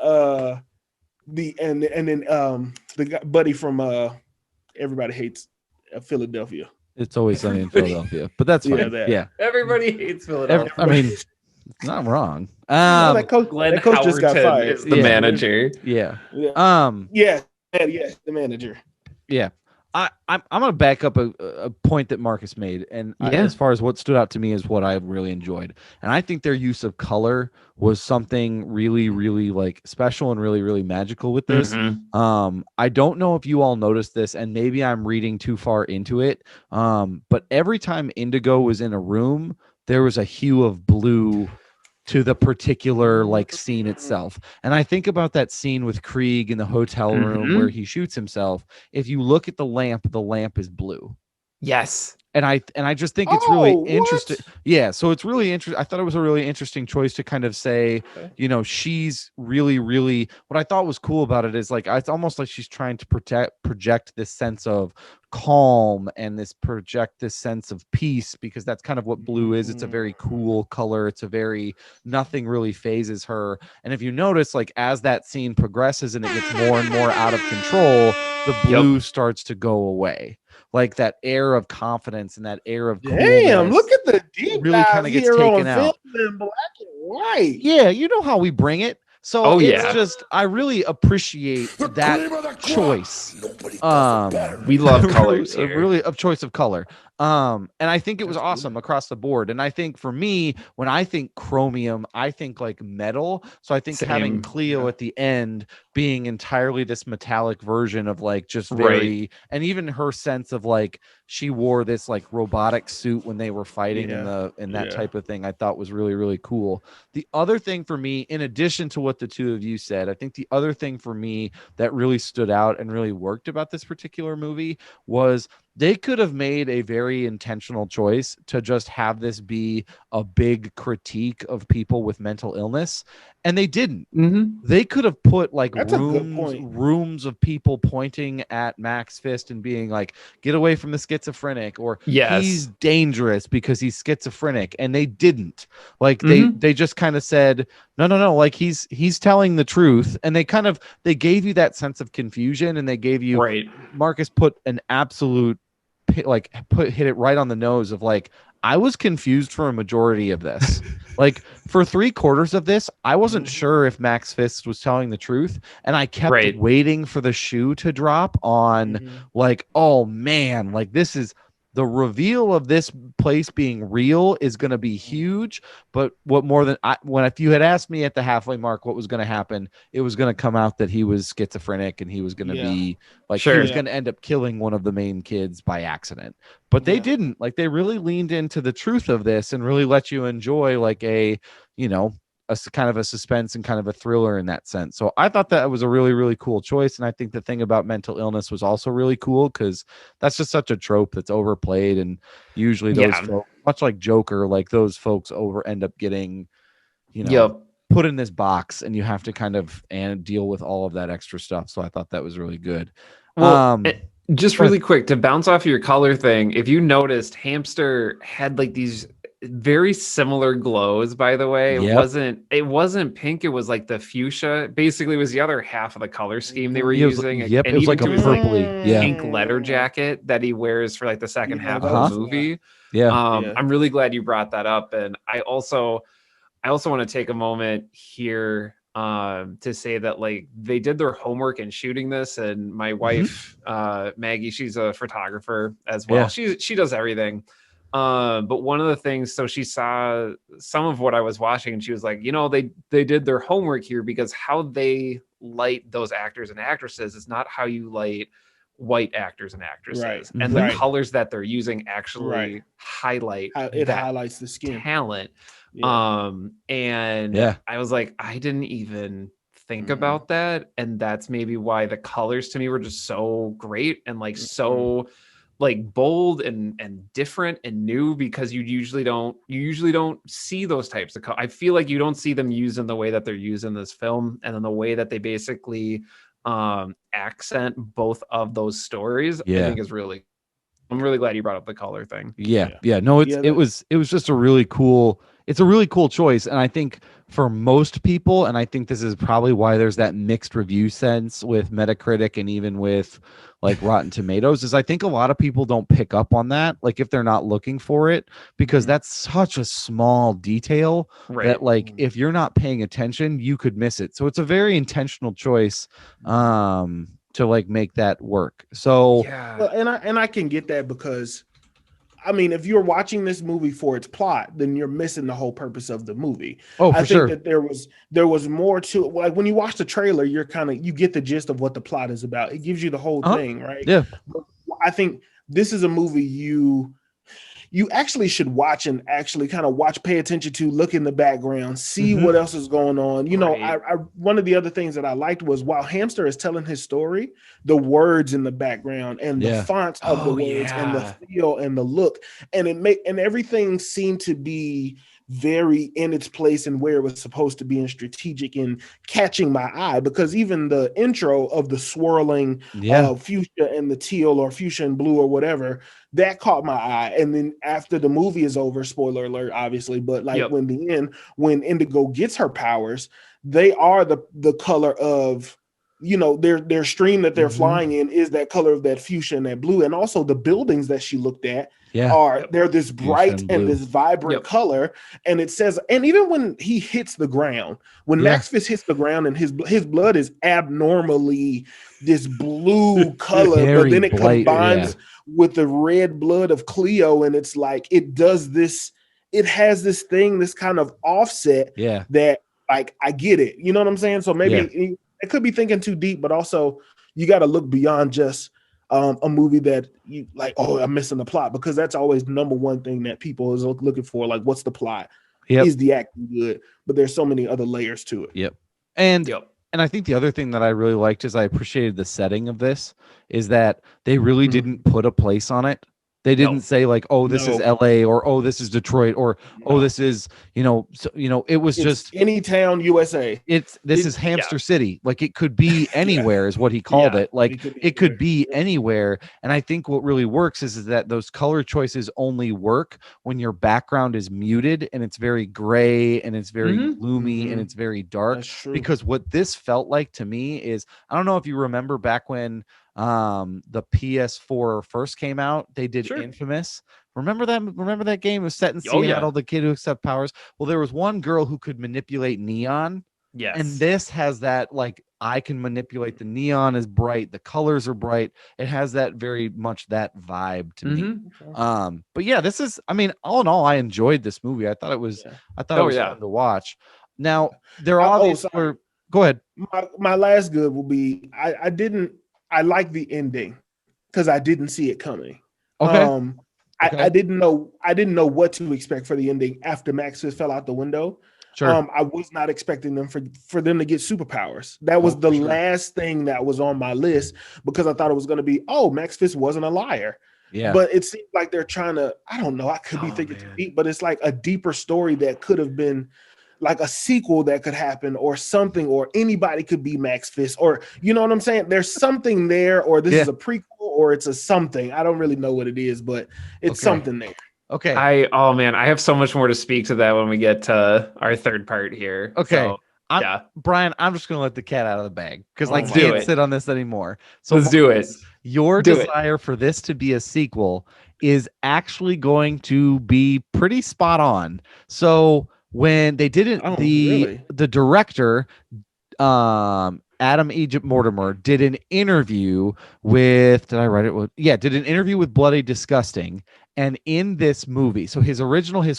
the guy, buddy from Everybody Hates Philadelphia. It's Always Sunny in Philadelphia, but that's fine. Everybody hates Philadelphia. I mean, it's not wrong. That coach just got fired. Is the manager. The manager. Yeah. I'm gonna back up a point that Marcus made, and as far as what stood out to me is what I really enjoyed, and I think their use of color was something really, really like special and really, really magical with this. I don't know if you all noticed this, and maybe I'm reading too far into it, but every time Indigo was in a room, there was a hue of blue to the particular like scene itself. And I think about that scene with Krieg in the hotel room where he shoots himself. If you look at the lamp is blue. Yes. And I just think it's really interesting. Yeah, so it's really interesting. I thought it was a really interesting choice to kind of say, you know, she's really, really. What I thought was cool about it is like it's almost like she's trying to project this sense of calm and project this sense of peace, because that's kind of what blue is. It's a very cool color. It's a very nothing really phases her. And if you notice, like as that scene progresses and it gets more and more out of control, the blue starts to go away. Like that air of confidence and that air of damn, look at the deep really kind of gets taken out in black and white. Yeah, you know how we bring it. So it's just I really appreciate that choice. We love colors here. Really a choice of color. And I think it was awesome across the board. And I think for me, when I think chromium, I think like metal. So I think having Cleo at the end being entirely this metallic version of like just very, and even her sense of like she wore this like robotic suit when they were fighting in that type of thing, I thought was really, really cool. The other thing for me, in addition to what the two of you said, I think the other thing for me that really stood out and really worked about this particular movie was they could have made a very intentional choice to just have this be a big critique of people with mental illness, and they didn't. They could have put like rooms of people pointing at Max Fist and being like, get away from the schizophrenic, or he's dangerous because he's schizophrenic, and they didn't. Like they just kind of said no, like he's telling the truth, and they gave you that sense of confusion, and they gave you Marcus put an absolute hit it right on the nose of like, I was confused for a majority of this. Like for 3/4 of this, I wasn't sure if Max Fist was telling the truth, and I kept waiting for the shoe to drop on like, oh man, like this is the reveal of this place being real is going to be huge. But what more than if you had asked me at the halfway mark what was going to happen, it was going to come out that he was schizophrenic and he was going to be like, he was going to end up killing one of the main kids by accident. But they didn't. Like they really leaned into the truth of this and really let you enjoy like a, you know, a kind of a suspense and kind of a thriller in that sense. So I thought that was a really, really cool choice. And I think the thing about mental illness was also really cool because that's just such a trope that's overplayed. And usually those folks, much like Joker, like those folks end up getting, you know, put in this box, and you have to kind of deal with all of that extra stuff. So I thought that was really good. Well, just really quick to bounce off of your color thing. If you noticed, Hamster had like these very similar glows, by the way. It wasn't pink, it was like the fuchsia. Basically, it was the other half of the color scheme they were using. And it was like a purpley pink leather jacket that he wears for like the second half of the movie. I'm really glad you brought that up. And I also want to take a moment here to say that like they did their homework in shooting this, and my wife Maggie, she's a photographer as well. She does everything. But one of the things, so she saw some of what I was watching, and she was like, you know, they did their homework here, because how they light those actors and actresses is not how you light white actors and actresses. And the colors that they're using actually highlight highlights the skin talent. And I was like, I didn't even think about that. And that's maybe why the colors to me were just so great and like so like bold and different and new, because you usually don't see those types of I feel like you don't see them used in the way that they're used in this film, and in the way that they basically accent both of those stories. I think is really, I'm really glad you brought up the color thing. No, it was just a really cool, it's a really cool choice. And I think for most people, and I think this is probably why there's that mixed review sense with Metacritic and even with like Rotten Tomatoes, is I think a lot of people don't pick up on that, like if they're not looking for it, because that's such a small detail that like if you're not paying attention, you could miss it. So it's a very intentional choice. to like make that work. So Yeah. Well, and I can get that because, I mean, if you're watching this movie for its plot, then you're missing the whole purpose of the movie. oh, I for think sure. that there was more to it. Like when you watch the trailer, you get the gist of what the plot is about. It gives you the whole thing, right? Yeah. But I think this is a movie you actually should watch and actually kind of pay attention to, look in the background, see what else is going on. You know, Right. I one of the other things that I liked was while Hamster is telling his story, the words in the background and the fonts of the words and the feel and the look, and everything seemed to be very in its place and where it was supposed to be and strategic and catching my eye, because even the intro of the swirling fuchsia and the teal or fuchsia and blue or whatever, that caught my eye. And then after the movie is over, spoiler alert, obviously, but like when Indigo gets her powers, they are the color of, you know, their stream that they're flying in is that color of that fuchsia and that blue. And also the buildings that she looked at they're this bright and this vibrant color. And it says, and even when he hits the ground, when Max Fist hits the ground and his blood is abnormally this blue color, but then it combines with the red blood of Cleo, and it's like it has this thing, this kind of offset that, like, I get it, you know what I'm saying? So maybe it could be thinking too deep, but also you got to look beyond just a movie that you like, oh, I'm missing the plot, because that's always the number one thing that people is looking for, like, what's the plot? Is the acting good? But there's so many other layers to it. And I think the other thing that I really liked is I appreciated the setting of this, is that they really didn't put a place on it. They didn't say like, oh, this is LA, or oh, this is Detroit, or oh, this is, you know, so, you know, it was just any town, USA. This is Hamster City. Like it could be anywhere is what he called it. Like it could be anywhere. And I think what really works is that those color choices only work when your background is muted and it's very gray and it's very gloomy and it's very dark. Because what this felt like to me is, I don't know if you remember back when the PS4 first came out, they did Infamous. Remember that game? It was set in Seattle, the kid who accepted powers. Well, there was one girl who could manipulate neon. And this has that, like, I can manipulate the neon is bright, the colors are bright. It has that very much that vibe to me. But yeah, this is, I mean, all in all, I enjoyed this movie. I thought it was fun to watch. Now there are go ahead. My last good will be I like the ending because I didn't see it coming. I didn't know what to expect for the ending after Max Fist fell out the window. I was not expecting them for them to get superpowers. That was the last thing that was on my list, because I thought it was going to be, oh, Max Fist wasn't a liar. But it seems like they're trying to, I don't know, I could be thinking too deep, but it's like a deeper story that could have been like a sequel that could happen, or something, or anybody could be Max Fist, or, you know what I'm saying? There's something there, or this is a prequel, or it's a something. I don't really know what it is, but it's something there. I have so much more to speak to that when we get to our third part here. Brian, I'm just gonna let the cat out of the bag because I can't sit on this anymore. So let's do it. Your desire for this to be a sequel is actually going to be pretty spot on. So when they did it, the director, Adam Egypt Mortimer, did an interview with, did an interview with Bloody Disgusting. And in this movie, so his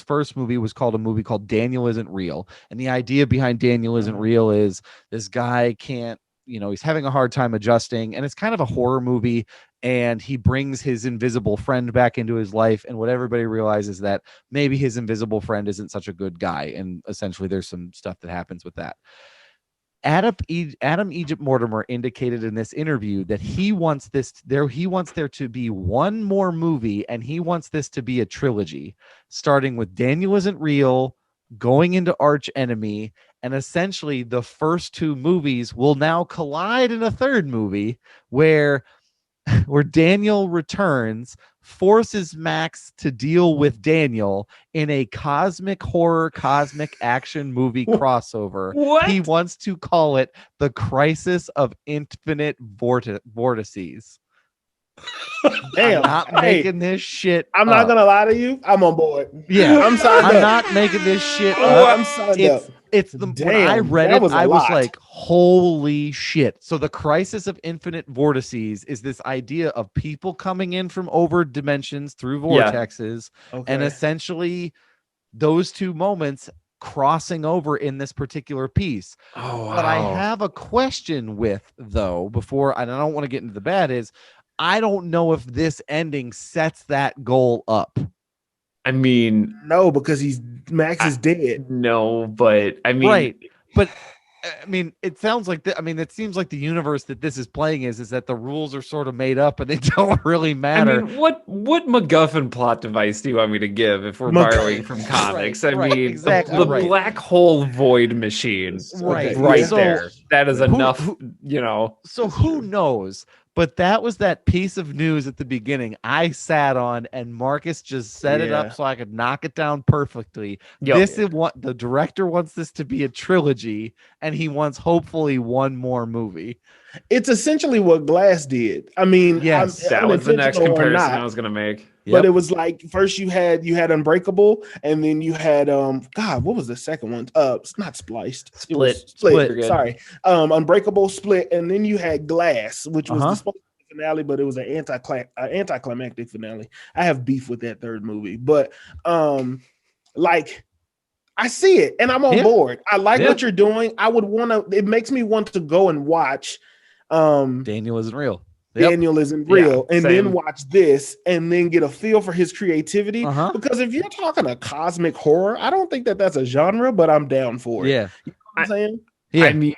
first movie was called a movie called Daniel Isn't Real. And the idea behind Daniel Isn't Real is this guy can't, you know, he's having a hard time adjusting, and it's kind of a horror movie. And he brings his invisible friend back into his life. And what everybody realizes that maybe his invisible friend isn't such a good guy. And essentially there's some stuff that happens with that. Adam Egypt Mortimer indicated in this interview that he wants there to be one more movie, and he wants this to be a trilogy, starting with Daniel Isn't Real, going into Arch Enemy, and essentially the first two movies will now collide in a third movie where Daniel returns, forces Max to deal with Daniel in a cosmic horror, cosmic action movie crossover. What? He wants to call it The Crisis of Infinite Vortices. Damn, I'm not making this shit I'm not gonna lie to you. I'm on board. Yeah, I'm signed up. I'm not making this shit I'm signed up. It's the when I Damn, read that it, was a I was lot. like, holy shit. So the crisis of infinite vortices is this idea of people coming in from over dimensions through vortexes, and Okay. essentially those two moments crossing over in this particular piece. Oh, What I wow. have a question with, though, before, and I don't want to get into the bad, is I don't know if this ending sets that goal up. I mean, No, because Max is dead. no, but I mean, Right. But I mean, it sounds like it seems like the universe that this is playing is that the rules are sort of made up and they don't really matter. I mean, what MacGuffin plot device do you want me to give if we're borrowing from comics? Right, I mean, exactly the right. black hole void machine, Right. right So- there. That is enough, you know. So who knows? But that was that piece of news at the beginning I sat on, and Marcus just set it Yeah. up so I could knock it down perfectly. Yep. This is what the director wants this to be, a trilogy, and he wants hopefully one more movie. It's essentially what Glass did. I mean, Yes, That was the next unintentional or comparison not, I was going to make. but it was like first you had Unbreakable, and then you had God, what was the second one? It's not Spliced. It was Split. Split. You're good. Sorry. Unbreakable, Split, and then you had Glass, which was Uh-huh. the supposed to be the finale, but it was an anticlimactic finale. I have beef with that third movie, but like I see it and I'm on Yeah. board. I like Yeah. what you're doing. I would want to, it makes me want to go and watch Daniel isn't real. Yep. Daniel isn't real, Yeah, and same. then watch this and then get a feel for his creativity. Uh-huh. Because if you're talking a cosmic horror, I don't think that that's a genre, but I'm down for it. Yeah. You know what I'm saying? Yeah. I mean,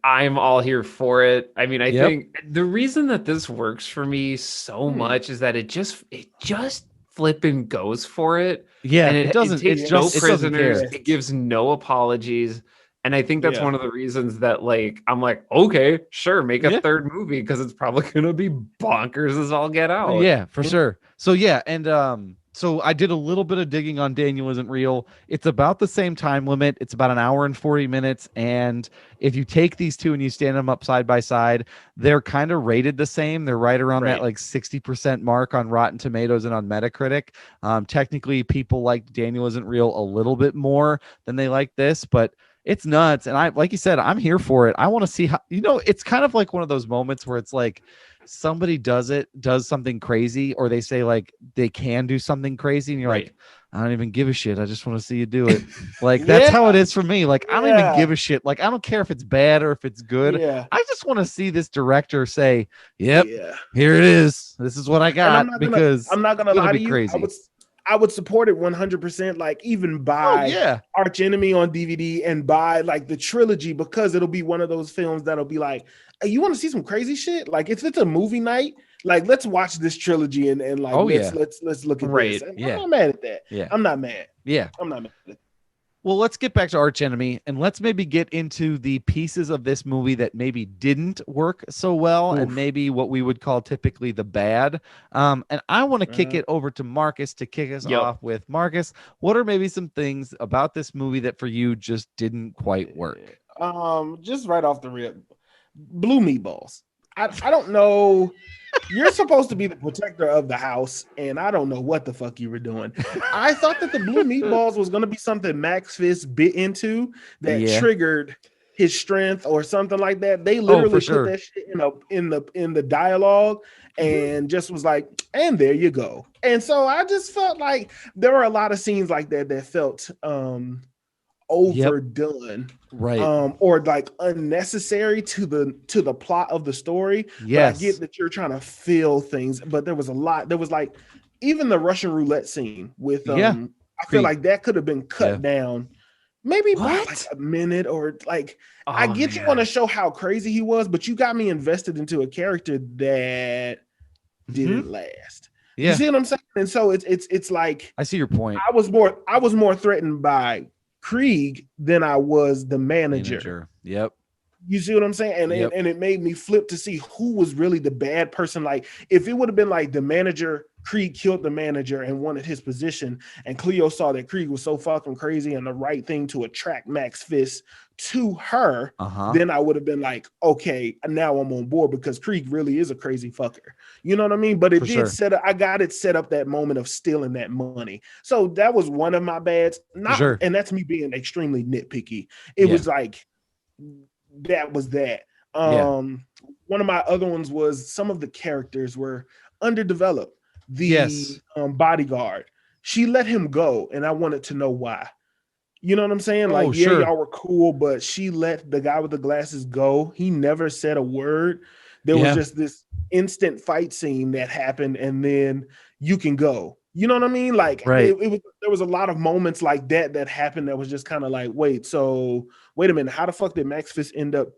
I'm all here for it. I mean, I Yep. think the reason that this works for me so much is that it just flipping goes for it. Yeah. And It doesn't. takes It no just. It doesn't prisoners. care. It gives no apologies. And I think that's Yeah. one of the reasons that, like, I'm like, okay, sure, make a Yeah. third movie because it's probably gonna be bonkers as all get out. Yeah, for sure. So yeah, and so I did a little bit of digging on Daniel Isn't Real. It's about the same time limit. It's about an hour and 40 minutes. And if you take these two and you stand them up side by side, they're kind of rated the same. They're right around that like 60% mark on Rotten Tomatoes and on Metacritic. Technically, people like Daniel Isn't Real a little bit more than they like this, but it's nuts. And I, like you said, I'm here for it. I want to see how, it's kind of like one of those moments where it's like somebody does something crazy, or they say like they can do something crazy. And you're like, I don't even give a shit. I just want to see you do it. Like, that's how it is for me. Like, I don't even give a shit. Like, I don't care if it's bad or if it's good. Yeah. I just want to see this director say, yep, Yeah. here it is. This is what I got. Because I'm not gonna it's lie to be you. crazy. I would support it 100%. Like even buy Arch Enemy on DVD and buy like the trilogy, because it'll be one of those films that'll be like, hey, you want to see some crazy shit? Like if it's a movie night, like let's watch this trilogy and like let's look at this. And I'm not mad at that. Yeah, I'm not mad. Yeah, I'm not mad at it. Well, let's get back to Arch Enemy, and let's maybe get into the pieces of this movie that maybe didn't work so well, and maybe what we would call typically the bad. And I want to kick it over to Marcus to kick us off with. Marcus, what are maybe some things about this movie that for you just didn't quite work? Just right off the rip, blue meatballs. I don't know. You're supposed to be the protector of the house, and I don't know what the fuck you were doing. I thought that the blue meatballs was going to be something Max Fist bit into that triggered his strength or something like that. They literally put that shit in the dialogue and just was like, and there you go. And so I just felt like there were a lot of scenes like that that felt overdone, or like unnecessary to the plot of the story. Yes, but I get that you're trying to fill things, but there was a lot. There was like even the Russian roulette scene with I feel like that could have been cut down, maybe by like a minute, or like I get you want to show how crazy he was, but you got me invested into a character that didn't last. You see what I'm saying? And so it's like, I see your point. I was more threatened by Krieg than I was the manager. Yep. You see what I'm saying? And it made me flip to see who was really the bad person. Like if it would have been like the manager, Krieg killed the manager and wanted his position, and Cleo saw that Krieg was so fucking crazy and the right thing to attract Max Fist to her, then I would have been like, okay, now I'm on board because Krieg really is a crazy fucker. You know what I mean? But it did set up, I got it set up that moment of stealing that money. So that was one of my bads. And that's me being extremely nitpicky. It was like, that was that. One of my other ones was some of the characters were underdeveloped. The bodyguard, she let him go, and I wanted to know why. You know what I'm saying? Like, y'all were cool, but she let the guy with the glasses go. He never said a word. There was just this instant fight scene that happened, and then you can go. You know what I mean? Like, there was a lot of moments like that happened that was just kind of like, wait a minute, how the fuck did Max Fist end up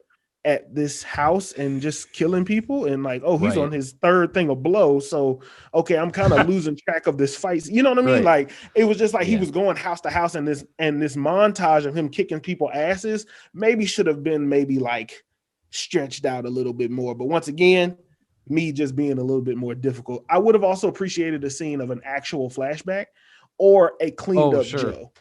at this house and just killing people? And like, he's on his third thing of blow. So, okay, I'm kind of losing track of this fight. You know what I mean? Like, it was just like he was going house to house, and this montage of him kicking people asses maybe should have been like stretched out a little bit more. But once again, me just being a little bit more difficult. I would have also appreciated a scene of an actual flashback or a cleaned up Joe.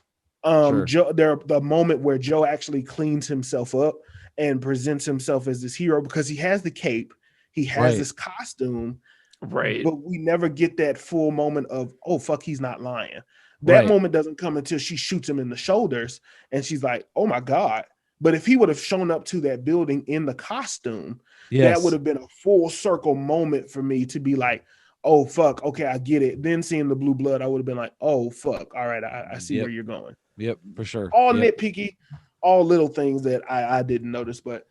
Joe, the moment where Joe actually cleans himself up and presents himself as this hero, because he has the cape, he has this costume, but we never get that full moment of, oh fuck, he's not lying. That moment doesn't come until she shoots him in the shoulders, and she's like, oh my God. But if he would have shown up to that building in the costume, that would have been a full circle moment for me to be like, oh fuck, okay, I get it. Then seeing the blue blood, I would have been like, oh fuck, all right, I see where you're going. Yep, for sure. All nitpicky, all little things that I didn't notice, but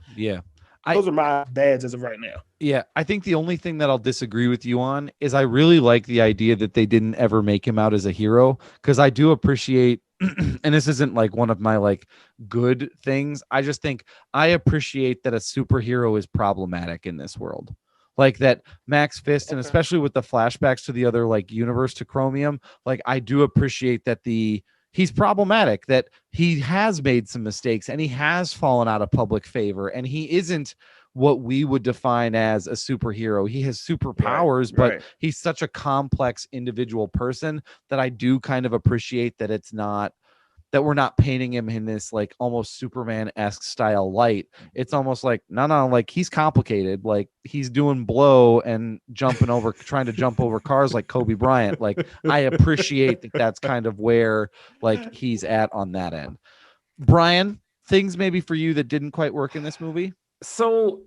those are my bads as of right now. Yeah, I think the only thing that I'll disagree with you on is I really like the idea that they didn't ever make him out as a hero, because I do appreciate, and this isn't like one of my like good things, I just think I appreciate that a superhero is problematic in this world. Like that Max Fist, and especially with the flashbacks to the other like universe to Chromium, like I do appreciate that he's problematic, that he has made some mistakes and he has fallen out of public favor, and he isn't what we would define as a superhero. He has superpowers, but he's such a complex individual person that I do kind of appreciate that it's not, that we're not painting him in this like almost Superman-esque style light. It's almost like, no, like he's complicated. Like he's doing blow and jumping over, trying to jump over cars like Kobe Bryant. Like I appreciate that that's kind of where like he's at on that end. Brian, things maybe for you that didn't quite work in this movie? So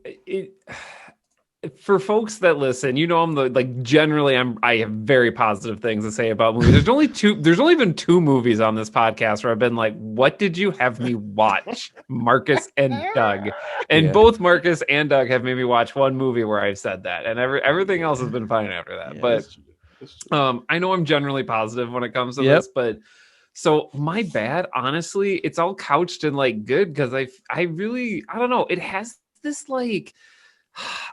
for folks that listen, you know, generally I have very positive things to say about movies. There's only been 2 movies on this podcast where I've been like, what did you have me watch? Marcus and Doug. And both Marcus and Doug have made me watch one movie where I've said that, and everything else has been fine after that. Yeah, but that's true. I know I'm generally positive when it comes to this, but so my bad, honestly, it's all couched in like good, because I don't know, it has this like,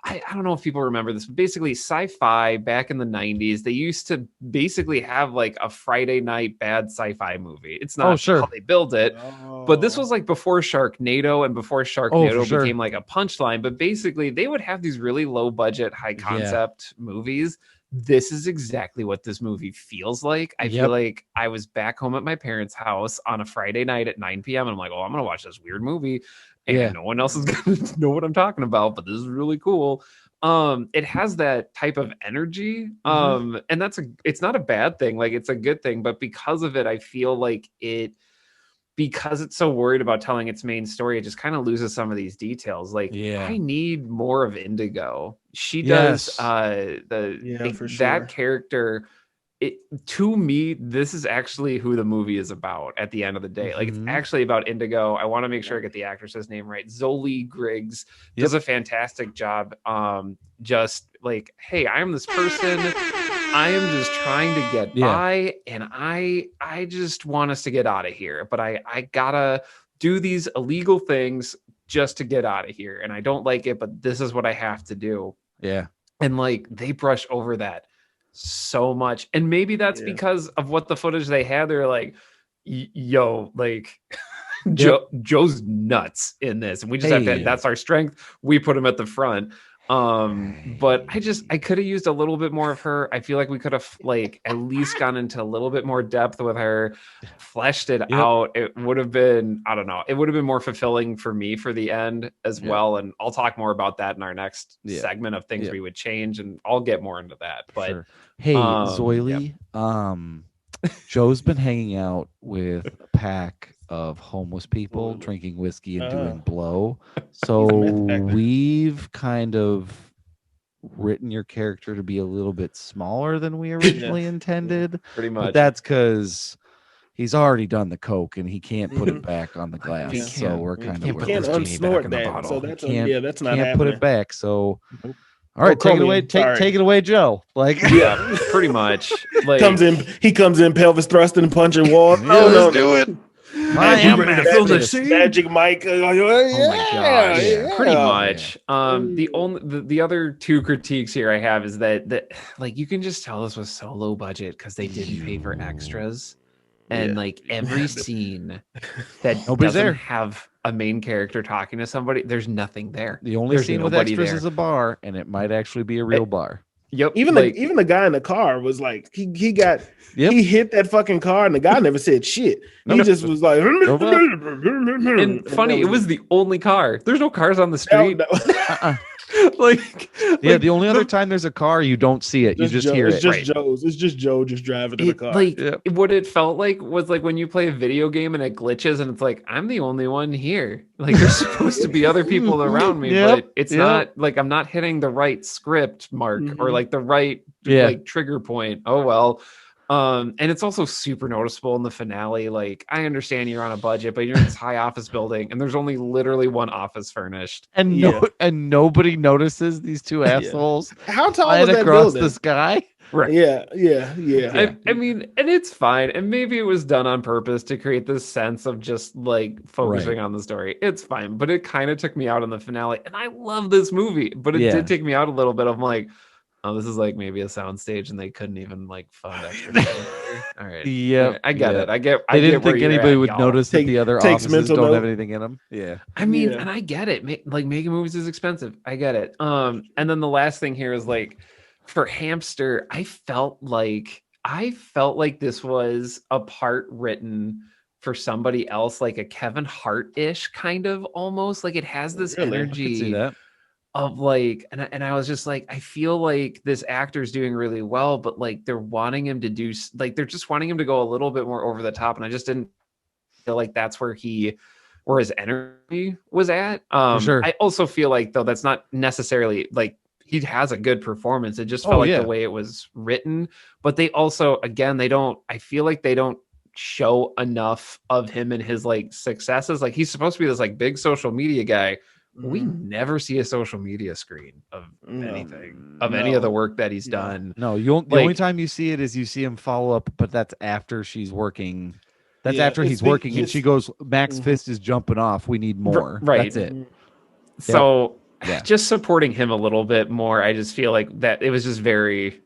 I don't know if people remember this, but basically sci-fi back in the 90s, they used to basically have like a Friday night bad sci-fi movie. It's not how they build it, but this was like before Sharknado, and before Sharknado became like a punchline. But basically they would have these really low budget, high concept movies. This is exactly what this movie feels like. I feel like I was back home at my parents' house on a Friday night at 9 p.m. and I'm like, oh, I'm going to watch this weird movie. And no one else is going to know what I'm talking about, but this is really cool. It has that type of energy. And it's not a bad thing. Like it's a good thing, but because of it, I feel like because it's so worried about telling its main story, it just kind of loses some of these details. Like I need more of Indigo. She does that character. To me, this is actually who the movie is about at the end of the day. Like it's actually about Indigo. I want to make sure I get the actress's name right. Zoe Griggs does a fantastic job. Just like, hey, I'm this person. I am just trying to get by, and I just want us to get out of here. But I gotta do these illegal things just to get out of here. And I don't like it, but this is what I have to do. Yeah. And like they brush over that so much, and maybe that's because of what the footage they had. They're like, yo, like Joe's nuts in this, and we just have to, that's our strength, we put him at the front. But I could have used a little bit more of her. I feel like we could have like at least gone into a little bit more depth with her, fleshed it out. It would have been, I don't know, it would have been more fulfilling for me for the end as well. And I'll talk more about that in our next segment of things we would change, and I'll get more into that. But hey, Zoily, Joe's been hanging out with a pack of homeless people drinking whiskey and doing blow. So we've kind of written your character to be a little bit smaller than we originally intended. Pretty much. But that's because he's already done the coke and he can't put it back on the glass. So we're kind of can't unsnort that. So that's that's not happening. Put it back. So all right, take it away. Take it away, Joe. Like, pretty much. Like, he comes in, pelvis thrusting and punching walls. Let's do it. Magic Mike. Pretty much. The other two critiques here I have is that like you can just tell this was so low budget because they didn't pay for extras. And like every scene that doesn't have a main character talking to somebody, there's nothing there. The only scene with extras is a bar, and it might actually be a real bar. Yep. Even the guy in the car was like, he hit that fucking car, and the guy never said shit. He just was like, and funny, it was the only car. There's no cars on the street. Like, the only other time there's a car, you don't see it. You just hear it. It's just Joe just driving in the car. Like what it felt like was like when you play a video game and it glitches and it's like, I'm the only one here. Like there's supposed to be other people around me, but it's not like I'm not hitting the right script mark or like the right like trigger point. Oh well. And it's also super noticeable in the finale. Like, I understand you're on a budget, but you're in this high office building, and there's only literally one office furnished, and and nobody notices these two assholes. How tall was that across building? the sky? Right. Yeah. I mean, and it's fine, and maybe it was done on purpose to create this sense of just like focusing on the story. It's fine, but it kind of took me out in the finale, and I love this movie, but it did take me out a little bit. I'm like, oh, this is like maybe a soundstage, and they couldn't even like fund extra. All right. Yeah, I get it. I get. They didn't think anybody would notice that the other offices don't have anything in them. Yeah. I mean, and I get it. Like making movies is expensive. I get it. And then the last thing here is like, for Hamster, I felt like this was a part written for somebody else, like a Kevin Hart-ish kind of almost. Like it has this energy. I can see that. Of like, and I was just like, I feel like this actor's doing really well, but like they're wanting him to do, like they're just wanting him to go a little bit more over the top, and I just didn't feel like that's where his energy was at. For sure. I also feel like though that's not necessarily like he has a good performance. It just felt like the way it was written, but they also, again, I feel like they don't show enough of him and his like successes. Like he's supposed to be this like big social media guy. We never see a social media screen of anything, of any of the work that he's done. No, the only time you see it is you see him follow up, but that's after she's working. That's after he's working, and she goes, Max Fist is jumping off. We need more. Right. That's it. So just supporting him a little bit more, I just feel like that it was just very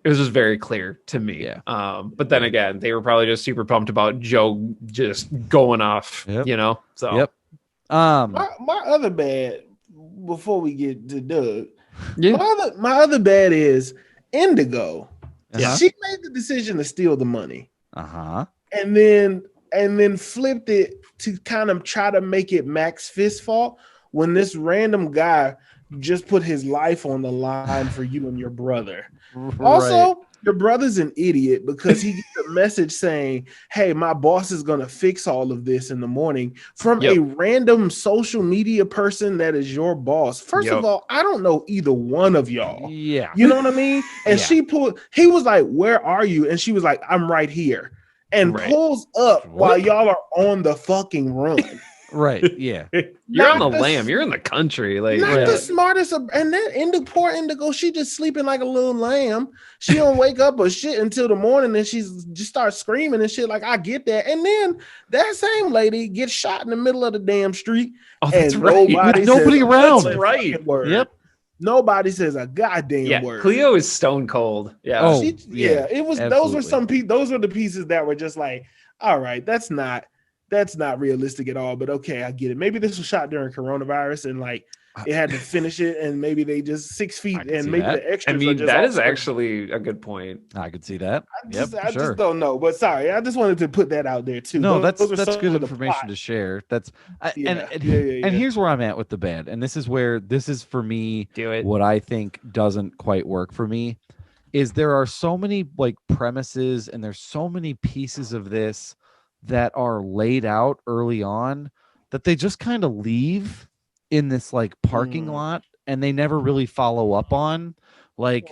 clear to me. Yeah. But then again, they were probably just super pumped about Joe just going off, you know? So, my other bad, before we get to Doug, my other bad is Indigo. She made the decision to steal the money, and then flipped it to kind of try to make it Max Fist's fault when this random guy just put his life on the line for you and your brother. Also, your brother's an idiot because he gets a message saying, hey, my boss is going to fix all of this in the morning from a random social media person that is your boss. First of all, I don't know either one of y'all. Yeah. You know what I mean? And he was like, where are you? And she was like, I'm right here. And pulls up while y'all are on the fucking run. Right. Yeah. You're on the lamb. You're in the country. Like not the smartest of, and then poor Indigo, she just sleeping like a little lamb. She don't wake up or shit until the morning, and she's just starts screaming and shit. Like, I get that. And then that same lady gets shot in the middle of the damn street. Oh, that's and right. Nobody around. That's right. Word. Yep. Nobody says a goddamn word. Cleo is stone cold. Yeah. Oh, it was. Absolutely. Those were the pieces that were just like, all right, that's not realistic at all, but okay, I get it. Maybe this was shot during coronavirus and like it had to finish it, and maybe they just 6 feet, can and see maybe that. the extras I are mean, just that is also- actually a good point. I could see that. I Sure. just don't know. But sorry, I just wanted to put that out there too. No, Those are that's some good of the information plot. to share. That's Yeah. and Yeah. here's where I'm at with the band, and this is for me Do it. what I think doesn't quite work for me is there are so many like premises and there's so many pieces of this that are laid out early on that they just kind of leave in this like parking lot and they never really follow up on. Like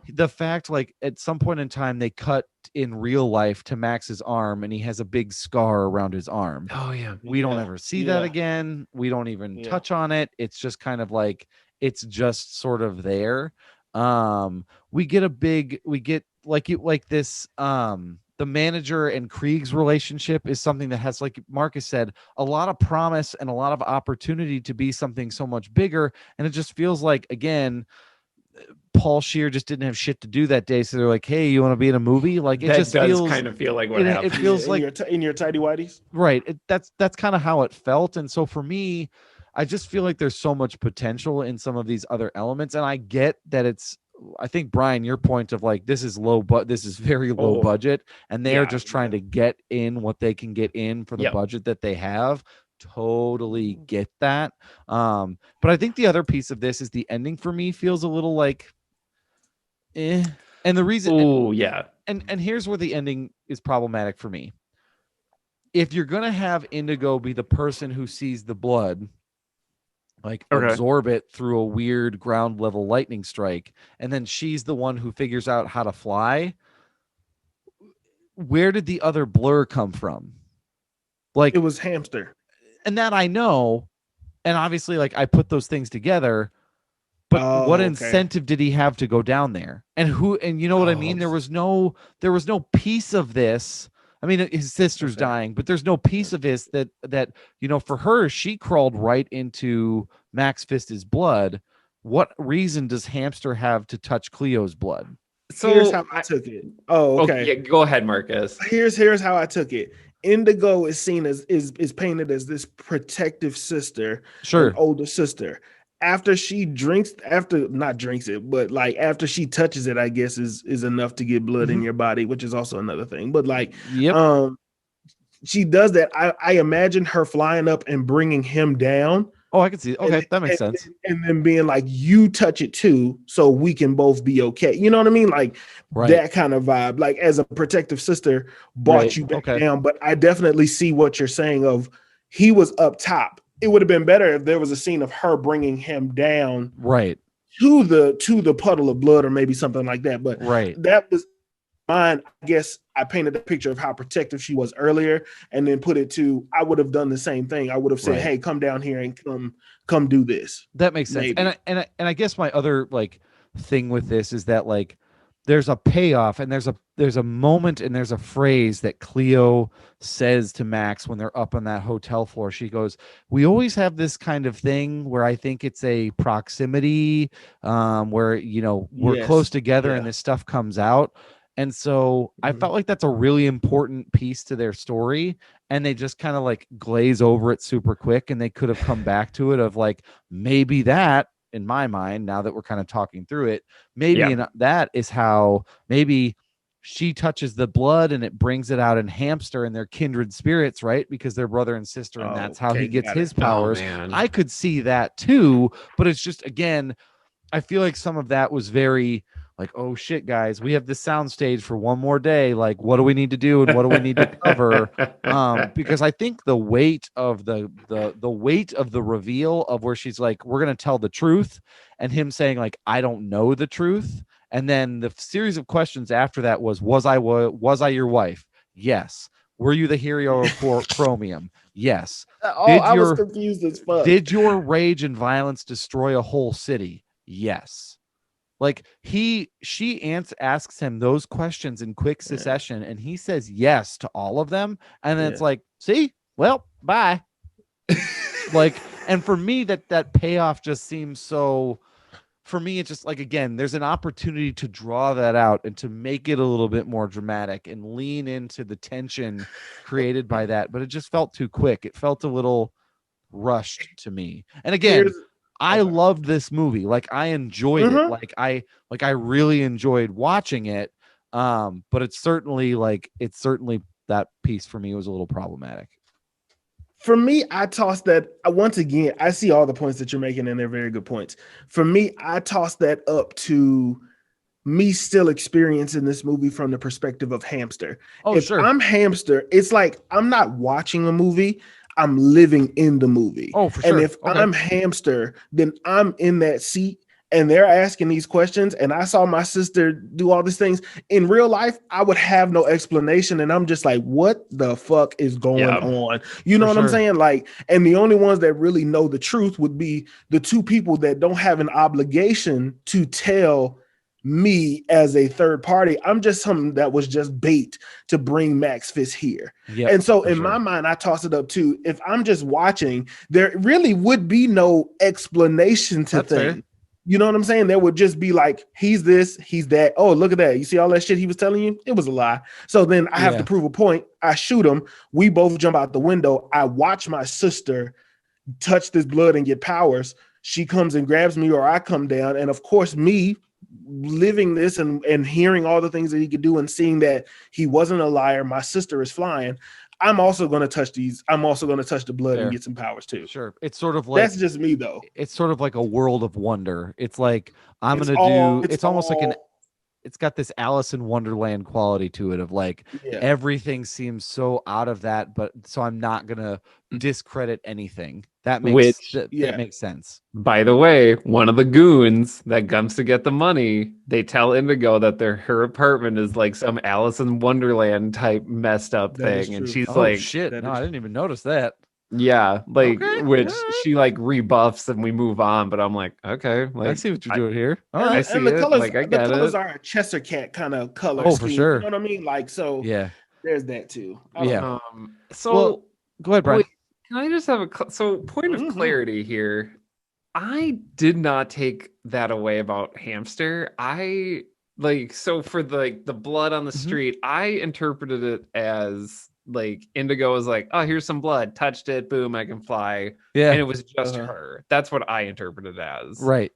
the fact like at some point in time they cut in real life to Max's arm and he has a big scar around his arm. Oh yeah. We don't ever see that again. We don't even touch on it. It's just kind of like it's just sort of there. We get this the manager and Krieg's relationship is something that has, like Marcus said, a lot of promise and a lot of opportunity to be something so much bigger, and it just feels like again Paul Scheer just didn't have shit to do that day, so they're like, hey, you want to be in a movie? Like it That just does feels kind of feel like what it happened. feels like in your tidy whities, right? That's kind of how it felt. And so for me, I just feel like there's so much potential in some of these other elements, and I get that it's I think Brian, your point of like this is low, but this is very low budget, and they are just trying to get in what they can get in for the budget that they have. Totally get that. But I think the other piece of this is the ending for me feels a little like and the reason and here's where the ending is problematic for me. If you're gonna have Indigo be the person who sees the blood, like absorb it through a weird ground level lightning strike, and then she's the one who figures out how to fly, where did the other blur come from? Like it was Hamster. And that I know, and obviously like I put those things together, but what incentive did he have to go down there? And you know what I mean? There was no piece of this. I mean, his sister's dying, but there's no piece of this that you know, for her, she crawled right into Max Fist's blood. What reason does Hamster have to touch Cleo's blood? So here's how I took it. Yeah, go ahead, Marcus. Here's how I took it. Indigo is seen as is painted as this protective sister, an older sister. After she not drinks it, but like after she touches it, I guess is enough to get blood in your body, which is also another thing. But like, she does that. I imagine her flying up and bringing him down. Oh, I can see. Okay, that makes sense. And then being like, you touch it too, so we can both be okay. You know what I mean? Like that kind of vibe. Like as a protective sister, brought you back down. But I definitely see what you're saying of he was up top. It would have been better if there was a scene of her bringing him down to the puddle of blood or maybe something like that. But that was mine. I guess I painted a picture of how protective she was earlier and then put it to, I would have done the same thing. I would have said, hey, come down here and come do this. That makes sense. And I guess my other like thing with this is that like there's a payoff and there's a moment and there's a phrase that Cleo says to Max when they're up on that hotel floor. She goes, we always have this kind of thing where I think it's a proximity where, you know, we're close together and this stuff comes out. And so I felt like that's a really important piece to their story. And they just kind of like glaze over it super quick. And they could have come back to it of like, maybe that, in my mind, now that we're kind of talking through it, maybe that is how maybe she touches the blood and it brings it out in Hamster and their kindred spirits, right? Because they're brother and sister, and that's how he gets his powers. I could see that too, but it's just, again, I feel like some of that was very like, oh shit, guys, we have this soundstage for one more day. Like, what do we need to do and what do we need to cover? Because I think the weight of the weight of the reveal of where she's like, we're gonna tell the truth, and him saying like, I don't know the truth, and then the series of questions after that was I your wife? Yes. Were you the hero of Chromium? Yes. I was confused as fuck. Did your rage and violence destroy a whole city? Yes. Like she asks him those questions in quick succession, and he says yes to all of them. And then it's like, see, well, bye. Like, and for me, that payoff just seems so. For me, it's just like, again, there's an opportunity to draw that out and to make it a little bit more dramatic and lean into the tension created by that. But it just felt too quick. It felt a little rushed to me. And again, I loved this movie. Like I enjoyed it. Like I really enjoyed watching it. But it's certainly that piece for me was a little problematic. For me, I toss that once again. I see all the points that you're making, and they're very good points. For me, I toss that up to me still experiencing this movie from the perspective of Hamster. If I'm Hamster, it's like I'm not watching a movie, I'm living in the movie. Oh, for sure. And if I'm Hamster, then I'm in that seat and they're asking these questions. And I saw my sister do all these things in real life. I would have no explanation. And I'm just like, what the fuck is going on? You know what I'm saying? Like, and the only ones that really know the truth would be the two people that don't have an obligation to tell me as a third party. I'm just something that was just bait to bring Max Fist here. And so in my mind, I toss it up too. If I'm just watching, there really would be no explanation to things. You know what I'm saying? There would just be like, he's this, he's that. Oh, look at that. You see all that shit he was telling you? It was a lie. So then I have to prove a point. I shoot him. We both jump out the window. I watch my sister touch this blood and get powers. She comes and grabs me, or I come down. And of course, me living this and hearing all the things that he could do and seeing that he wasn't a liar, my sister is flying. I'm also going to touch these. I'm also going to touch the blood and get some powers too. Sure. It's sort of like, that's just me though. It's sort of like a world of wonder. It's like, it's almost like it's got this Alice in Wonderland quality to it of like, everything seems so out of that, but so I'm not going to discredit anything. That makes that makes sense. By the way, one of the goons that comes to get the money, they tell Indigo that her apartment is like some Alice in Wonderland type messed up thing, and she's like, "Shit, no, I didn't even notice that." Yeah, like which she like rebuffs, and we move on. But I'm like, okay, like I see what you're doing here. All right, I see the colors. Like, I get the colors are a Chester Cat kind of color. Oh, for sure. You know what I mean? Like, so there's that too. So go ahead, Brian. Wait, can I just have a point of clarity here? I did not take that away about Hamster. I for the blood on the street, I interpreted it as like Indigo was like, oh, here's some blood, touched it, boom, I can fly. And it was just her. That's what I interpreted it as. Right.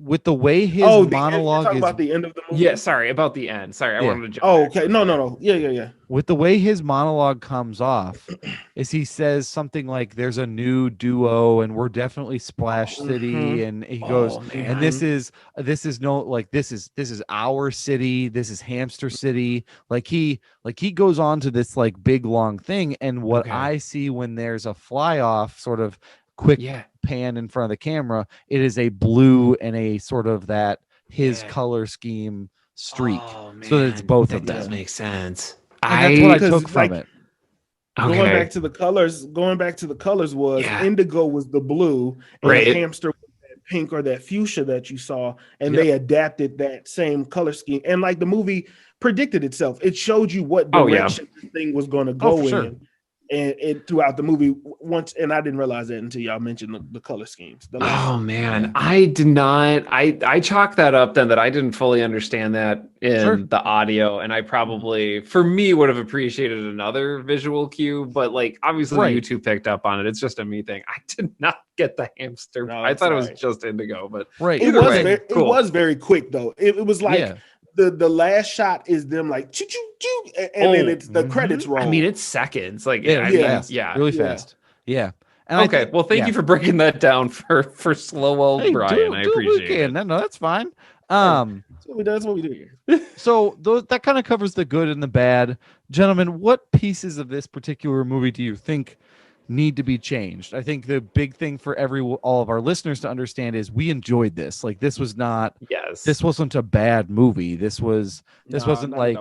With the way his monologue talking about the end of the movie. Yeah, sorry about the end. Sorry, I wanted to jump. Oh, okay. No. Yeah. With the way his monologue comes off, is he says something like, "There's a new duo, and we're definitely Splash City," and he goes, "And this is our city. This is Hamster City." Like he goes on to this like big long thing, and what I see when there's a fly off sort of quick pan in front of the camera, it is a blue and a sort of that his color scheme streak. So that it's both of them. That does make sense. That's what I took from it. Going back to the colors was Indigo was the blue, and Hamster was that pink or that fuchsia that you saw, and they adapted that same color scheme. And like the movie predicted itself, it showed you what direction the thing was going to go in. And throughout the movie once, and I didn't realize that until y'all mentioned the color schemes. I did not. I chalked that up then that I didn't fully understand that in the audio, and I probably, for me, would have appreciated another visual cue. But like, obviously, YouTube picked up on it. It's just a me thing. I did not get the hamster. No, I thought it was just Indigo, but it was very quick though. It was like. The last shot is them like choo choo choo, and then it's the credits roll. I mean, it's seconds, like really fast. Yeah. And well, thank you for breaking that down for slow old Brian. I appreciate it. No, that's fine. That's what we do here. So that kind of covers the good and the bad, gentlemen. What pieces of this particular movie do you think need to be changed? I think the big thing for all of our listeners to understand is we enjoyed this. Like this was not. This wasn't a bad movie. This wasn't like.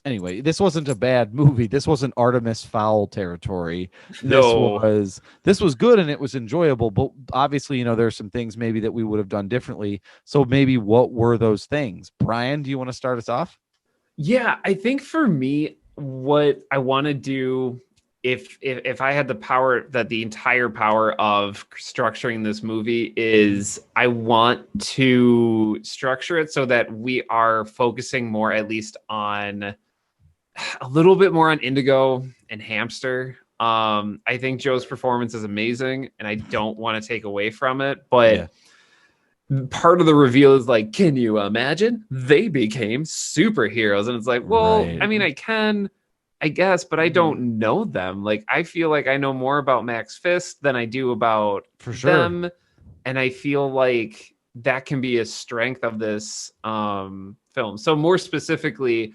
Anyway, this wasn't a bad movie. This wasn't Artemis Fowl territory. This was good and it was enjoyable. But obviously, there's some things maybe that we would have done differently. So maybe what were those things? Brian, do you want to start us off? Yeah, I think for me, what I want to do, if I had the entire power of structuring this movie, is I want to structure it so that we are focusing more, at least on a little bit more on Indigo and Hamster. I think Joe's performance is amazing, and I don't want to take away from it, but part of the reveal is like, can you imagine they became superheroes? And it's like, well, Right. I mean, I can, I guess, but I don't know them. Like, I feel like I know more about Max Fist than I do about For sure. them. And I feel like that can be a strength of this film. So more specifically,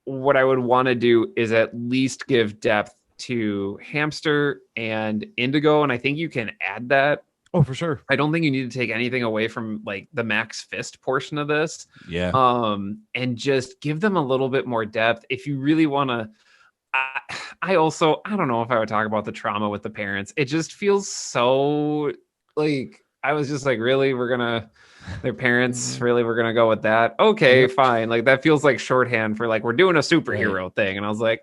what I would want to do is at least give depth to Hamster and Indigo. And I think you can add that. Oh, for sure. I don't think you need to take anything away from like the Max Fist portion of this. Yeah. And just give them a little bit more depth. If you really want to, I don't know if I would talk about the trauma with the parents. It just feels so like, I was just like, really, their parents, really, we're going to go with that. Okay, fine. Like that feels like shorthand for like, we're doing a superhero thing. And I was like,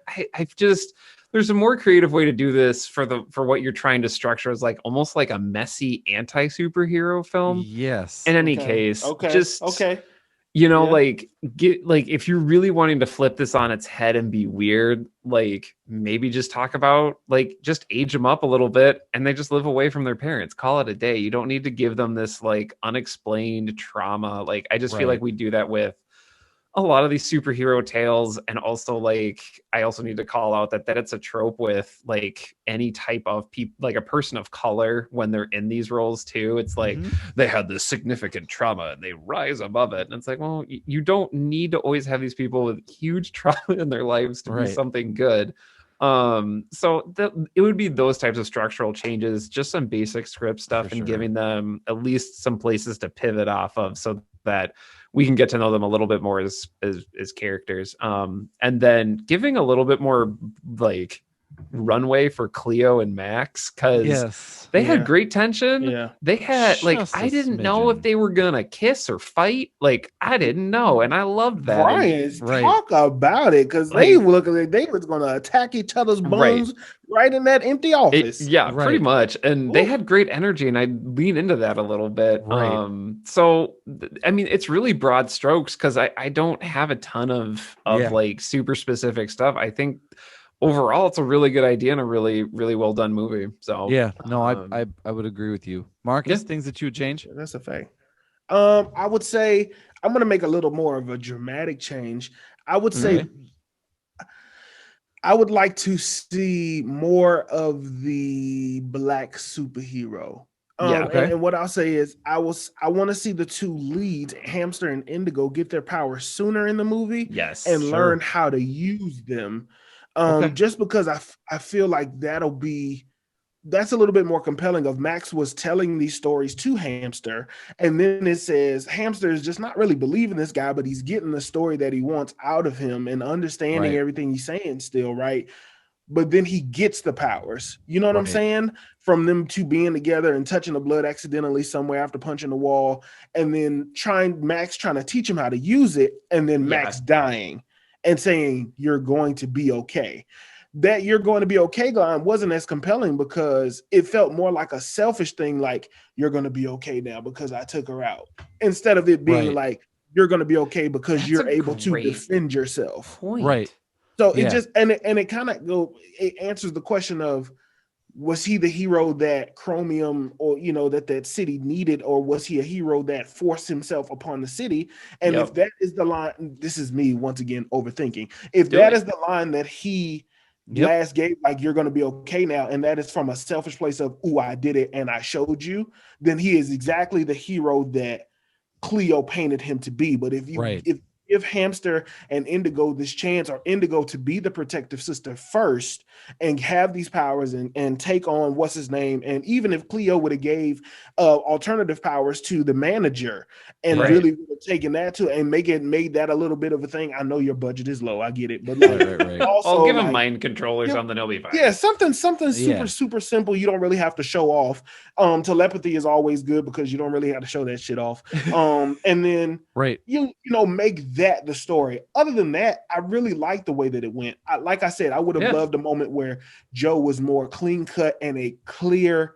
there's a more creative way to do this for what you're trying to structure as like almost like a messy anti-superhero film. Yes. In any case, Okay. Like if you're really wanting to flip this on its head and be weird, like maybe just talk about like just age them up a little bit and they just live away from their parents. Call it a day. You don't need to give them this like unexplained trauma. Like I just feel like we do that with a lot of these superhero tales. And also like I also need to call out that it's a trope with like any type of people, like a person of color when they're in these roles too. It's like they had this significant trauma and they rise above it. And it's like, well, you don't need to always have these people with huge trauma in their lives to be something good. So it would be those types of structural changes, just some basic script stuff and giving them at least some places to pivot off of so that we can get to know them a little bit more as characters. And then giving a little bit more like runway for Cleo and Max, because they had great tension. Yeah. They had like, Just I a didn't know if smidgen. they were gonna kiss or fight. Like I didn't know. And I loved that. Brian, talk about it, because they look like they was gonna attack each other's bones right in that empty office. Pretty much. And they had great energy, and I lean into that a little bit. So I mean, it's really broad strokes because I don't have a ton of like super specific stuff. I think overall it's a really good idea and a really, really well done movie. So I would agree with you. Marcus, things that you would change? That's a fact. I would say I'm gonna make a little more of a dramatic change. I would say I would like to see more of the black superhero. And what I'll say is I want to see the two leads, Hamster and Indigo, get their powers sooner in the movie and learn how to use them. Just because I feel like that's a little bit more compelling. Of Max was telling these stories to Hamster, and then it says Hamster is just not really believing this guy, but he's getting the story that he wants out of him and understanding everything he's saying still, right? But then he gets the powers. You know what I'm saying? From them two being together and touching the blood accidentally somewhere after punching the wall, and then Max trying to teach him how to use it, and then Max dying and saying, "You're going to be okay." That "you're going to be okay" line wasn't as compelling because it felt more like a selfish thing, like "you're going to be okay now because I took her out," instead of it being like "you're going to be okay because you're able to defend yourself." So it just and it kind of it answers the question of, was he the hero that Chromium or that city needed, or was he a hero that forced himself upon the city? And if that is the line, this is me once again overthinking. If that is the line that he last gave, like "you're going to be okay now," and that is from a selfish place of "ooh, I did it and I showed you," then he is exactly the hero that Cleo painted him to be. But if you give Hamster and Indigo this chance, or Indigo to be the protective sister first and have these powers and take on what's his name, and even if Cleo would have gave alternative powers to the manager and really would have taken that too and made that a little bit of a thing. I know your budget is low, I get it, but also I'll give him mind controllers on the Nobi fine. Yeah, something super simple. You don't really have to show off. Telepathy is always good because you don't really have to show that shit off. And then make that the story. Other than that, I really like the way that it went. Like I said, I would have loved a moment where Joe was more clean cut and a clear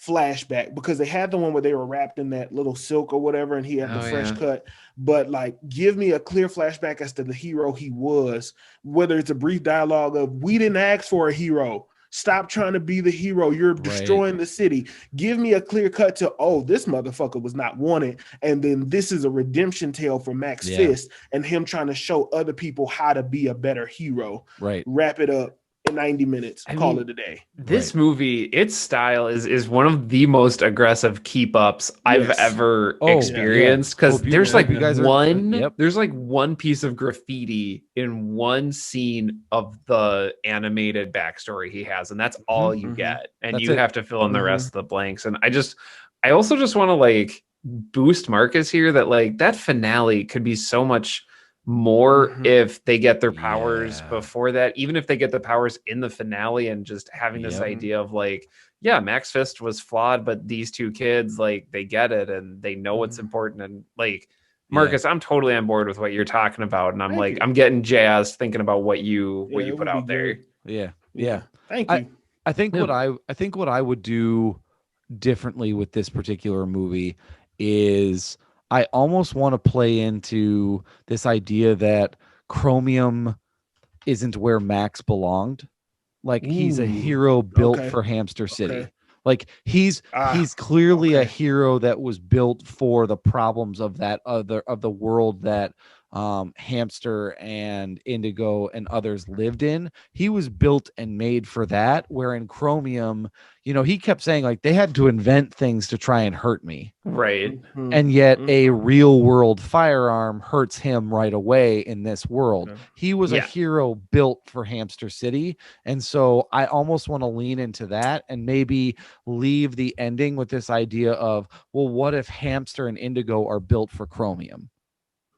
flashback, because they had the one where they were wrapped in that little silk or whatever, and he had the fresh cut. But like, give me a clear flashback as to the hero he was, whether it's a brief dialogue of, we didn't ask for a hero. Stop trying to be the hero. You're destroying the city. Give me a clear cut to, oh, this motherfucker was not wanted. And then this is a redemption tale for Max Fist and him trying to show other people how to be a better hero. Right. Wrap it up in 90 minutes. Call it a day. This movie, its style is one of the most aggressive keep ups I've ever experienced. Because there's like there's like one piece of graffiti in one scene of the animated backstory he has, and that's all you get. And you have to fill in the rest of the blanks. And I also just want to like boost Marcus here that like that finale could be so much more if they get their powers before that, even if they get the powers in the finale, and just having this idea of like, Max Fist was flawed, but these two kids, like, they get it and they know what's important. And like, Marcus, I'm totally on board with what you're talking about, and I'm I'm getting jazzed thinking about what you put out there. Thank you. I think what I would do differently with this particular movie is I almost want to play into this idea that Chromium isn't where Max belonged. Like, he's a hero built for Hamster City. Like, he's clearly a hero that was built for the problems of the world that Hamster and Indigo and others lived in. He was built and made for that, where in Chromium, he kept saying like they had to invent things to try and hurt me. Right. And yet a real world firearm hurts him right away in this world. He was a hero built for Hamster City. And so I almost want to lean into that and maybe leave the ending with this idea of, well, what if Hamster and Indigo are built for Chromium?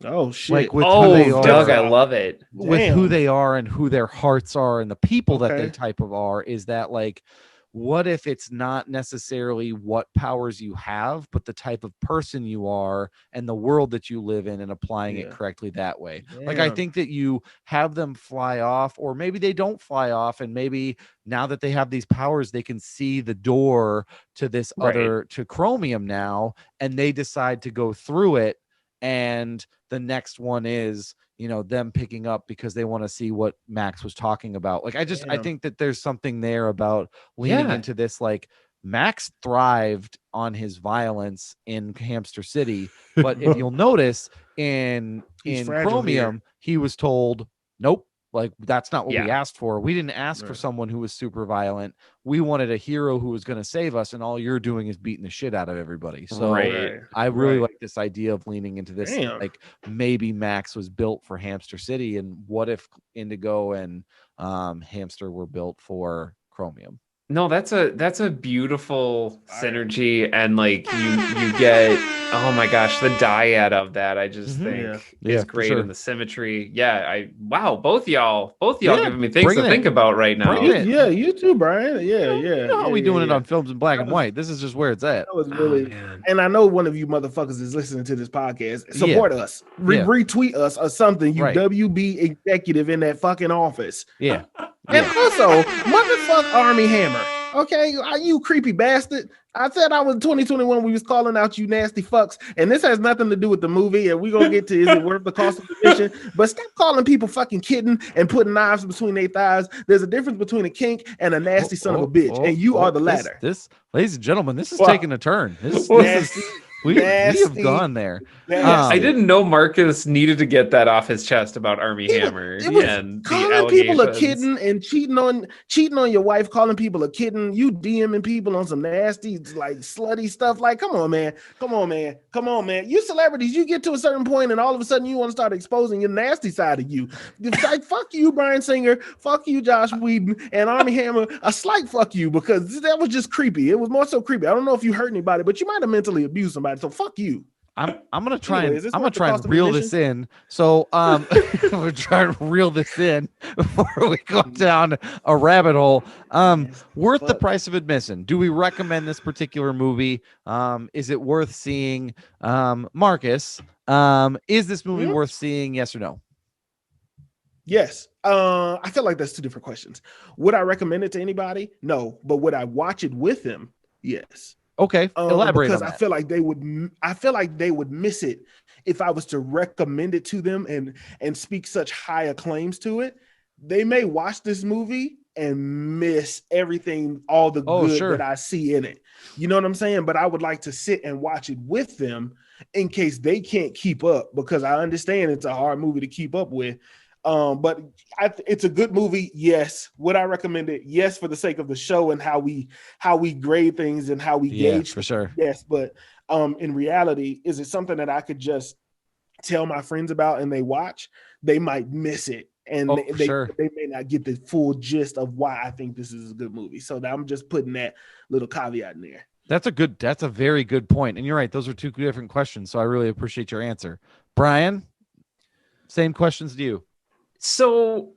Oh shit! Like with who they are, Doug, I love it. With who they are and who their hearts are and the people that they type of are. Is that like, what if it's not necessarily what powers you have, but the type of person you are and the world that you live in, and applying it correctly that way? Like, I think that you have them fly off, or maybe they don't fly off, and maybe now that they have these powers, they can see the door to this to Chromium now, and they decide to go through it. And the next one is, them picking up because they want to see what Max was talking about. Like, I think that there's something there about leaning into this. Like, Max thrived on his violence in Hamster City, but if you'll notice in Chromium, he was told, nope. Like, that's not what we asked for. We didn't ask for someone who was super violent. We wanted a hero who was going to save us, and all you're doing is beating the shit out of everybody. So I really like this idea of leaning into this. Like, maybe Max was built for Hamster City, and what if Indigo and Hamster were built for Chromium? No, that's a beautiful synergy, and like you get, oh my gosh, the dyad of that I just think is great, and the symmetry. Both y'all giving me things to think about right now. You too, Brian. How are we doing it on films in black and white? This is just where it's at. That was really, and I know one of you motherfuckers is listening to this podcast. Support us, retweet us or something. You WB executive in that fucking office. And also, motherfuck Army Hammer. Okay, you creepy bastard. I said I was 2021. We was calling out you nasty fucks, and this has nothing to do with the movie. And we're gonna get to is it worth the cost of admission? But stop calling people fucking kitten and putting knives between their thighs. There's a difference between a kink and a nasty son of a bitch, and you are the latter. This, ladies and gentlemen, this is taking a turn. This is. We have gone there. I didn't know Marcus needed to get that off his chest about Army Hammer and calling people a kitten and cheating on your wife, calling people a kitten. You DMing people on some nasty, like slutty stuff. Like, come on, man. You celebrities, you get to a certain point and all of a sudden you want to start exposing your nasty side of you. Like, fuck you, Bryan Singer. Fuck you, Josh Whedon, and Army Hammer. A slight fuck you, because that was just creepy. It was more so creepy. I don't know if you hurt anybody, but you might have mentally abused somebody. So fuck you. I'm gonna try and reel this in. So I'm gonna try and reel this in before we go down a rabbit hole. Worth the price of admission. Do we recommend this particular movie? Is it worth seeing? Marcus, is this movie worth seeing? Yes or no? Yes. I feel like that's two different questions. Would I recommend it to anybody? No. But would I watch it with them? Yes. Okay, elaborate Because on I that. feel like they would miss it if I was to recommend it to them and speak such high acclaims to it. They may watch this movie and miss everything, all the Oh, good sure. that I see in it. You know what I'm saying? But I would like to sit and watch it with them in case they can't keep up, because I understand it's a hard movie to keep up with. But it's a good movie. Yes. Would I recommend it? Yes, for the sake of the show and how we grade things and how we gauge for things. sure. Yes, but in reality, is it something that I could just tell my friends about and they watch? They might miss it, and they may not get the full gist of why I think this is a good movie. So I'm just putting that little caveat in there. That's a very good point. And you're right. Those are two different questions. So I really appreciate your answer. Brian, same questions to you. So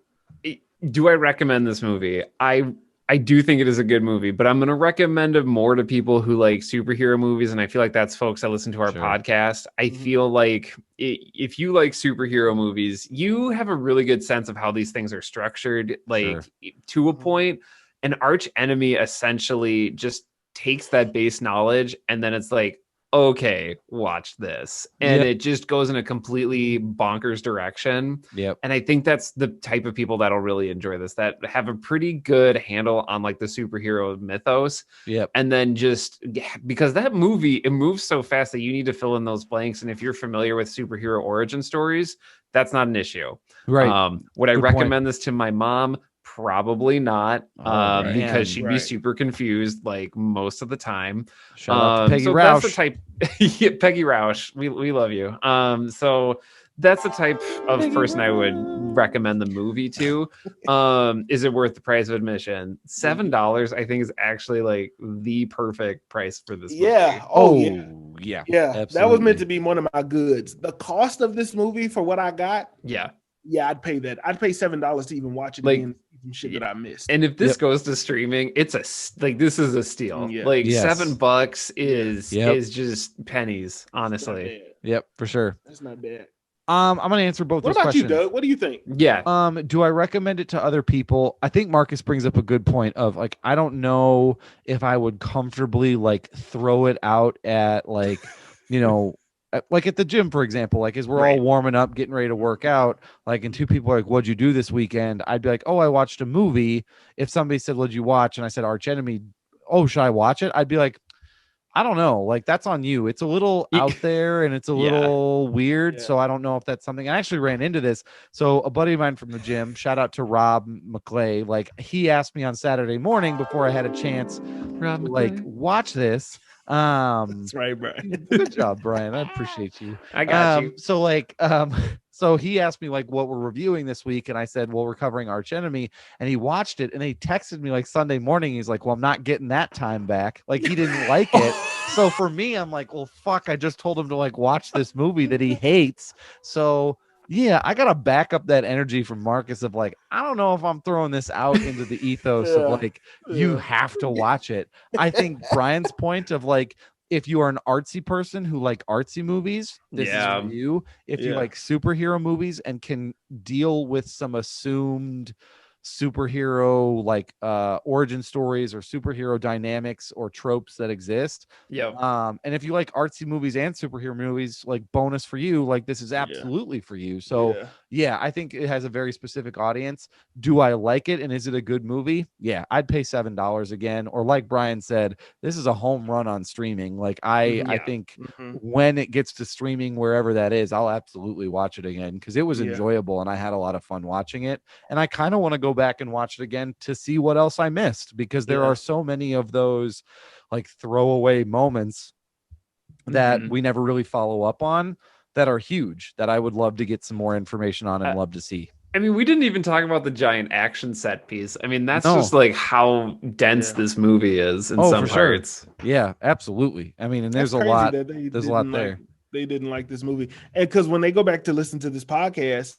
do I recommend this movie? I do think it is a good movie, but I'm going to recommend it more to people who like superhero movies. And I feel like that's folks that listen to our podcast. I feel like if you like superhero movies, you have a really good sense of how these things are structured, like to a point. An arch enemy essentially just takes that base knowledge and then it's like, okay, watch this. And it just goes in a completely bonkers direction. Yep. And I think that's the type of people that'll really enjoy this, that have a pretty good handle on like the superhero mythos. Yep. And then just because that movie, it moves so fast that you need to fill in those blanks. And if you're familiar with superhero origin stories, that's not an issue. Right. Would I recommend this to my mom? Probably not, because she'd be super confused like most of the time. Shout out to Peggy so Roush. that's the type. Peggy Roush, we love you. So that's the type of person I would recommend the movie to. Is it worth the price of admission? $7, I think, is actually like the perfect price for this movie. Yeah. Yeah. Absolutely. That was meant to be one of my goods. The cost of this movie for what I got. Yeah, I'd pay that. I'd pay $7 to even watch it again. Some shit that I missed. And if this goes to streaming, it's this is a steal. Like $7 is just pennies, honestly. Yep, for sure. That's not bad. I'm gonna answer both. What those about questions. you, Doug? What do you think? Yeah. Do I recommend it to other people? I think Marcus brings up a good point of like, I don't know if I would comfortably like throw it out at like, like at the gym, for example, like as we're all warming up, getting ready to work out, like, and two people are like, what'd you do this weekend? I'd be like, oh, I watched a movie. If somebody said, what'd you watch? And I said, Arch Enemy. Oh, should I watch it? I'd be like, I don't know. Like, that's on you. It's a little out there and it's a little weird. Yeah. So I don't know if that's something. I actually ran into this. So a buddy of mine from the gym, shout out to Rob McClay. Like, he asked me on Saturday morning before I had a chance to like watch this. That's right, Brian. Good job, Brian. I appreciate you. I got you. So like, so he asked me like what we're reviewing this week, and I said, well, we're covering Arch Enemy, and he watched it, and he texted me like Sunday morning. He's like, well, I'm not getting that time back. Like, he didn't like it. So for me, I'm like, well, fuck, I just told him to like watch this movie that he hates. So yeah, I gotta back up that energy from Marcus of like, I don't know if I'm throwing this out into the ethos of like, you have to watch it. I think Brian's point of like, if you are an artsy person who like artsy movies, this is for you. If you like superhero movies and can deal with some assumed superhero like origin stories or superhero dynamics or tropes that exist, and if you like artsy movies and superhero movies, like bonus for you, like this is absolutely for you. So I think it has a very specific audience. Do I like it, and is it a good movie? I'd pay $7 again. Or like Brian said, this is a home run on streaming. Like I think when it gets to streaming, wherever that is, I'll absolutely watch it again because it was enjoyable and I had a lot of fun watching it. And I kind of want to go back and watch it again to see what else I missed, because there are so many of those like throwaway moments that we never really follow up on that are huge, that I would love to get some more information on and love to see. I mean, we didn't even talk about the giant action set piece. I mean, that's just like how dense this movie is in some parts. Sure. Yeah, absolutely. I mean, and there's a lot. There's a lot there. They didn't like this movie, and because when they go back to listen to this podcast,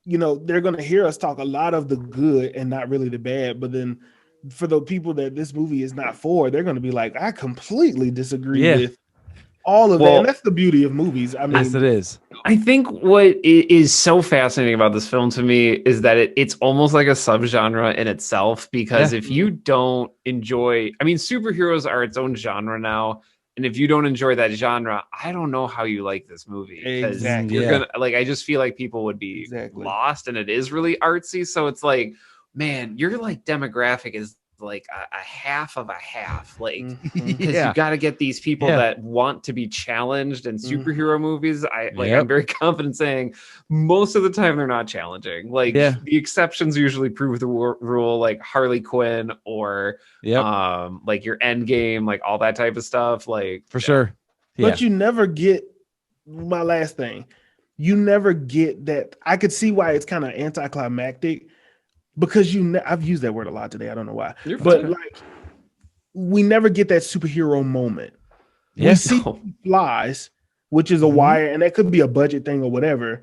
they're going to hear us talk a lot of the good and not really the bad. But then for the people that this movie is not for, they're going to be like, I completely disagree with all of that. And that's the beauty of movies. I mean, yes, it is. I think what is so fascinating about this film to me is that it's almost like a subgenre in itself, because if you don't enjoy, I mean, superheroes are its own genre now. And if you don't enjoy that genre, I don't know how you like this movie. Exactly. You're gonna I just feel like people would be lost, and it is really artsy. So it's like, man, your like demographic is like a half of a half, like, because you got to get these people that want to be challenged in superhero movies. I'm very confident saying most of the time they're not challenging. Like the exceptions usually prove the rule, like Harley Quinn or like your Endgame, like all that type of stuff, like for sure. But you never get, my last thing, you never get that. I could see why it's kind of anticlimactic, because I've used that word a lot today. I don't know why, but like, we never get that superhero moment. We see flies, which is a wire, and that could be a budget thing or whatever,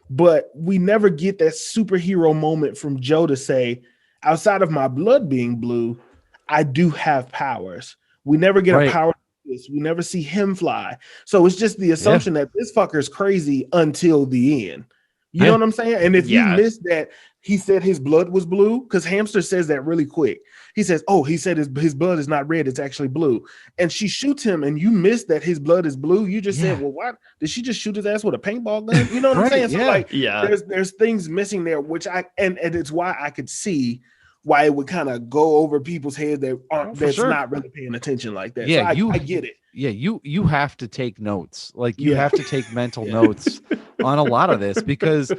but we never get that superhero moment from Joe to say, outside of my blood being blue, I do have powers. We never get a power. We never see him fly. So it's just the assumption that this fucker's crazy until the end. You know what I'm saying? And if you miss that, he said his blood was blue, because Hamster says that really quick. He says, he said his blood is not red, it's actually blue. And she shoots him, and you miss that his blood is blue. You just said, well, what? Did she just shoot his ass with a paintball gun? You know what I'm saying? So like, there's things missing there, which and it's why I could see why it would kind of go over people's heads that aren't not really paying attention like that. Yeah, so I get it. Yeah, you have to take notes. Like you have to take mental notes on a lot of this, because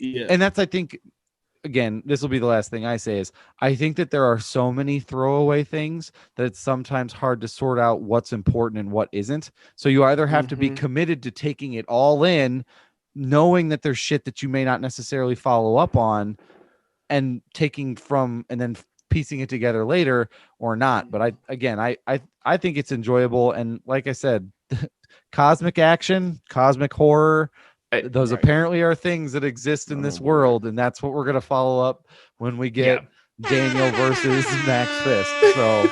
and that's, I think, again, this will be the last thing I say, is I think that there are so many throwaway things that it's sometimes hard to sort out what's important and what isn't. So you either have to be committed to taking it all in, knowing that there's shit that you may not necessarily follow up on, and taking from and then piecing it together later, or not. But I think it's enjoyable, and like I said, cosmic action, cosmic horror, those apparently are things that exist in this world, and that's what we're gonna follow up when we get Daniel versus Max Fist. So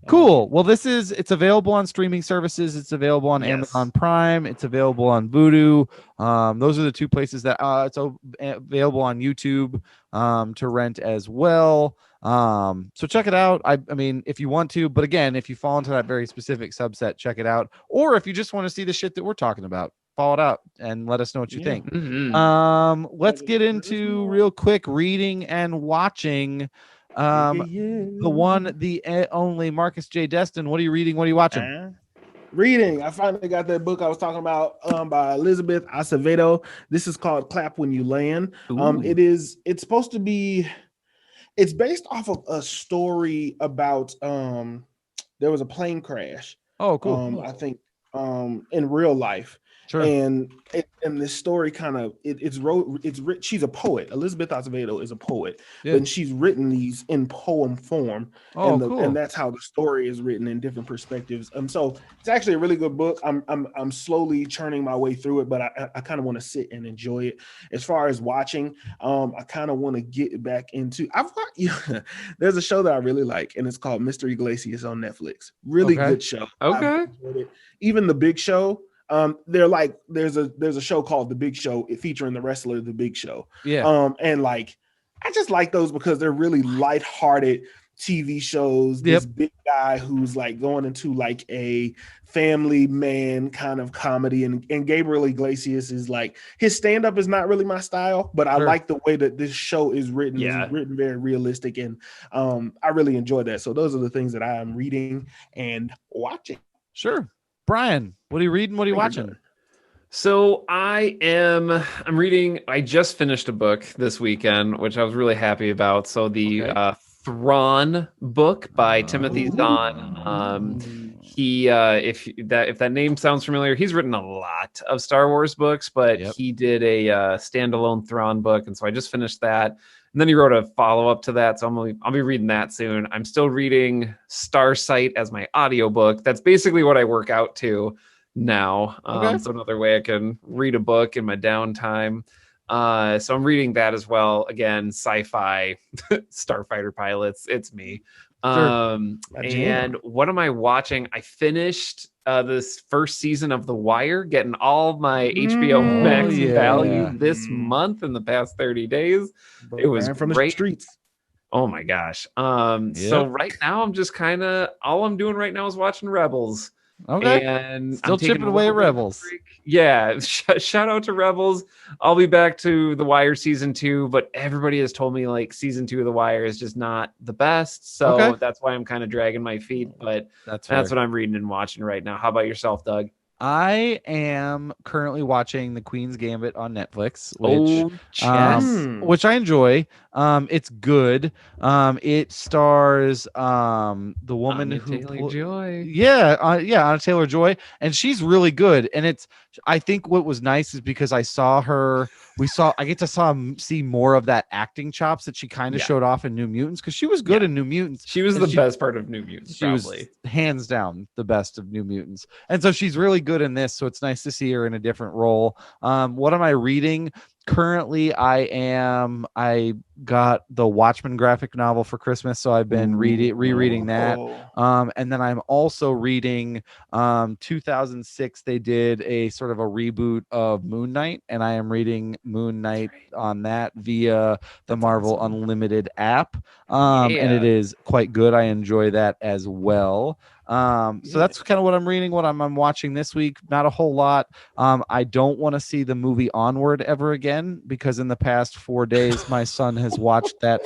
cool. Well, it's available on streaming services. It's available on Amazon Prime. It's available on Vudu. Those are the two places that it's available on YouTube to rent as well. So check it out. I mean, if you want to, but again, if you fall into that very specific subset, check it out. Or if you just want to see the shit that we're talking about, follow it out and let us know what you think. Let's get into real quick reading and watching. The one, the only Marcus J. Destin. What are you reading? What are you watching? Reading. I finally got that book I was talking about by Elizabeth Acevedo. This is called Clap When You Land. It's supposed to be, it's based off of a story about there was a plane crash. Oh, cool. I think in real life. Sure. And this story kind of she's a poet. Elizabeth Acevedo is a poet, and she's written these in poem form. Cool. And that's how the story is written in different perspectives. So it's actually a really good book. I'm slowly churning my way through it, but I kind of want to sit and enjoy it. As far as watching, I kind of want to get back into. There's a show that I really like, and it's called Mr. Iglesias on Netflix. Really good show. Okay. Even The Big Show. They're like, there's a show called The Big Show featuring the wrestler The Big Show. And like, I just like those because they're really lighthearted TV shows. This big guy who's like going into like a family man kind of comedy, and Gabriel Iglesias is like, his stand-up is not really my style, but I like the way that this show is written. It's written very realistic, and I really enjoy that. So those are the things that I am reading and watching. Sure. Brian, what are you reading? What are you watching? So I'm reading, I just finished a book this weekend, which I was really happy about. So the Thrawn book by Timothy Zahn. He if that name sounds familiar, he's written a lot of Star Wars books, but he did a standalone Thrawn book, and so I just finished that. And then he wrote a follow-up to that, so I'll be reading that soon. I'm still reading Starsight as my audiobook. That's basically what I work out to now. So another way I can read a book in my downtime. So I'm reading that as well. Again, sci-fi, starfighter pilots. It's me. And what am I watching? I finished this first season of The Wire, getting all my HBO Max value this month in the past 30 days. It was from great. the streets. Oh my gosh. So right now I'm just kind of, all I'm doing right now is watching Rebels. Okay. And still chipping away at Rebels. Yeah. Shout out to Rebels. I'll be back to The Wire season 2, but everybody has told me like season 2 of The Wire is just not the best. So that's why I'm kind of dragging my feet, but that's what I'm reading and watching right now. How about yourself, Doug? I am currently watching The Queen's Gambit on Netflix, which I enjoy. It's good. It stars the woman Taylor-Joy. Anna Taylor-Joy, and she's really good. And I think what was nice is because I get to see more of that acting chops that she kind of showed off in New Mutants, because she was good in New Mutants. She was the best part of New Mutants. She was hands down the best of New Mutants, and so she's really good in this. So it's nice to see her in a different role. What am I reading? Currently, I got the Watchmen graphic novel for Christmas, so I've been rereading that. And then I'm also reading 2006. They did a sort of a reboot of Moon Knight, and I am reading Moon Knight on that via the Marvel Unlimited app. And it is quite good. I enjoy that as well. So that's kind of what I'm reading, what I'm watching this week. Not a whole lot. I don't want to see the movie Onward ever again, because in the past 4 days, my son has watched that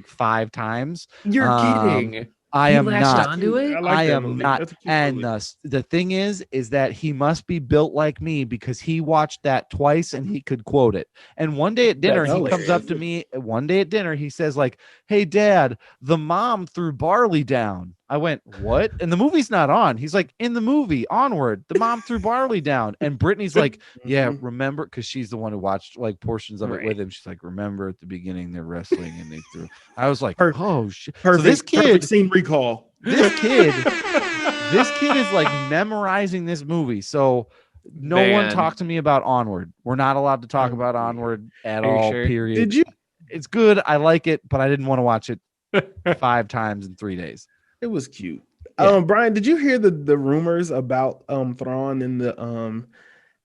5 times. You're kidding. I am not. Onto it? I am not. And the thing is that he must be built like me, because he watched that twice and he could quote it. And one day at dinner, he comes up to me. One day at dinner, he says like, "Hey, Dad, the mom threw barley down." I went, "What?" And the movie's not on. He's like, "In the movie Onward, the mom threw barley down." And Brittany's like, "Yeah, remember?" Because she's the one who watched like portions of it with him. She's like, "Remember at the beginning they're wrestling and they threw." I was like, "Oh shit!" So this kid, scene recall. This kid is like memorizing this movie. So no one talked to me about Onward. We're not allowed to talk about Onward at all. Sure? Period. Did you? It's good. I like it, but I didn't want to watch it 5 times in 3 days. It was cute. Brian, did you hear the rumors about Thrawn in the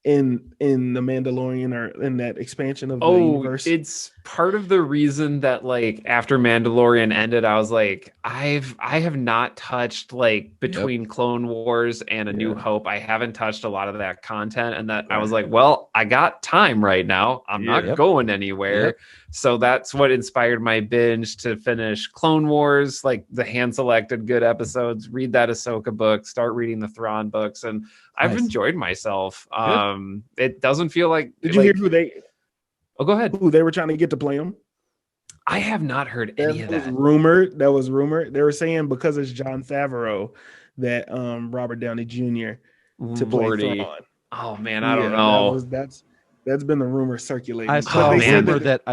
in the Mandalorian, or in that expansion of the universe? It's part of the reason that like after Mandalorian ended, I was like, I have not touched like between Clone Wars and A New Hope. I haven't touched a lot of that content, and that I was like, well, I got time right now. I'm not going anywhere. So that's what inspired my binge to finish Clone Wars, like the hand-selected good episodes, read that Ahsoka book, start reading the Thrawn books, and I've enjoyed myself. It doesn't feel like... Did you hear who they... Oh, go ahead. Who they were trying to get to play them? I have not heard any of that. That was rumored. They were saying because it's Jon Favreau that Robert Downey Jr. to play Thrawn. Oh, man, I don't know. That's been the rumor circulating. I saw a rumor that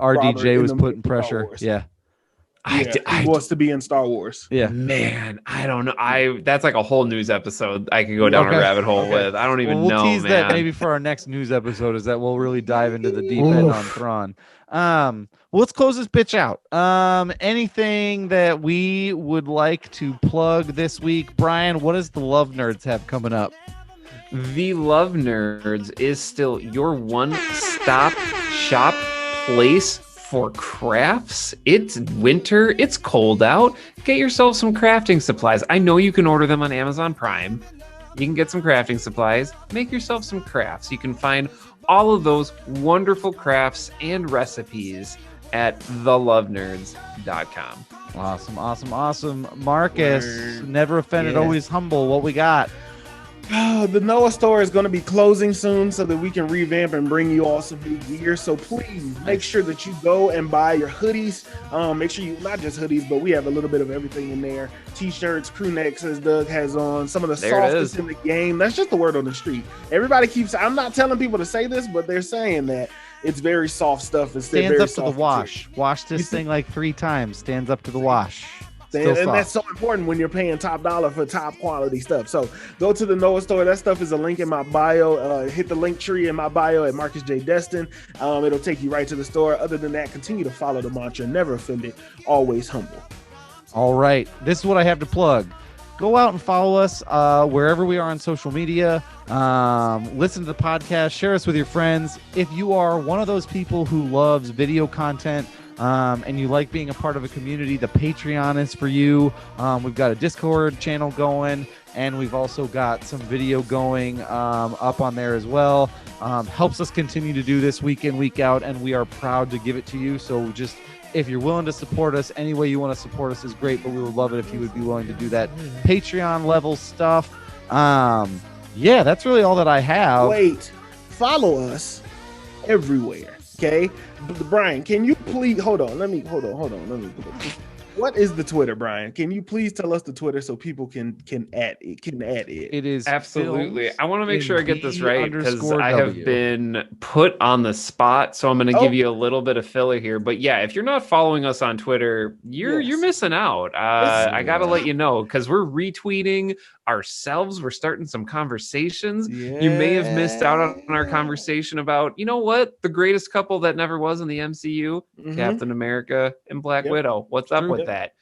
RDJ was putting pressure. He wants to be in Star Wars. Yeah, man, I don't know. That's like a whole news episode I could go down a rabbit hole with. I don't even know. We'll tease that maybe for our next news episode. Is that we'll really dive into the deep end on Thrawn. Well, let's close this bitch out. Anything that we would like to plug this week, Brian? What does the Love Nerds have coming up? The Love Nerds is still your one-stop shop place for crafts. It's winter. It's cold out. Get yourself some crafting supplies. I know you can order them on Amazon Prime. You can get some crafting supplies. Make yourself some crafts. You can find all of those wonderful crafts and recipes at thelovenerds.com. Awesome. Marcus, never offended, always humble. What we got? The N.O.A.H store is going to be closing soon so that we can revamp and bring you all some new gear. So please make sure that you go and buy your hoodies. Make sure you, not just hoodies, but we have a little bit of everything in there. T-shirts, crew necks, as Doug has on. Some of the softest in the game. That's just the word on the street. Everybody keeps, I'm not telling people to say this, but they're saying that it's very soft stuff. It stands up to the wash. Wash this thing like 3 times. Stands up to the wash. And that's so important when you're paying top dollar for top quality stuff. So go to the N.O.A.H store. That stuff is a link in my bio. Hit the link tree in my bio at Marcus J. Destin. It'll take you right to the store. Other than that, continue to follow the mantra. Never offended, always humble. All right. This is what I have to plug. go out and follow us wherever we are on social media. Listen to the podcast, share us with your friends. If you are one of those people who loves video content, and you like being a part of a community, the Patreon is for you. We've got a Discord channel going, and we've also got some video going up on there as well. Helps us continue to do this week in, week out, and we are proud to give it to you. So just, if you're willing to support us, any way you want to support us is great, but we would love it if you would be willing to do that Patreon level stuff. Yeah, that's really all that I have. Wait, follow us everywhere. Okay, Brian, can you please hold on? Let me. What is the Twitter, Brian? Can you please tell us the Twitter so people can add it? It is absolutely. I want to make sure I get this right because I _W. have been put on the spot, so I'm going to give you a little bit of filler here. But yeah, if you're not following us on Twitter, you're missing out. I got to let you know because we're retweeting ourselves. We're starting some conversations. You may have missed out on our conversation about, you know what, the greatest couple that never was in the MCU, Captain America and Black Widow. What's up with that?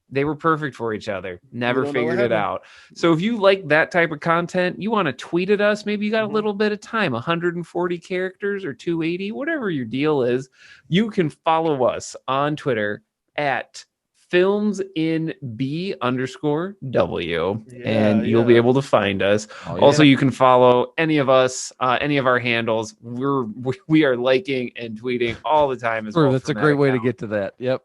They were perfect for each other. Never figured it out. So if you like that type of content, you want to tweet at us, maybe you got a little bit of time, 140 characters or 280, whatever your deal is, you can follow us on Twitter at FilmsInB_W, and you'll be able to find us. Also, you can follow any of us, any of our handles. We are liking and tweeting all the time as well. That's a great way to get to that. Yep.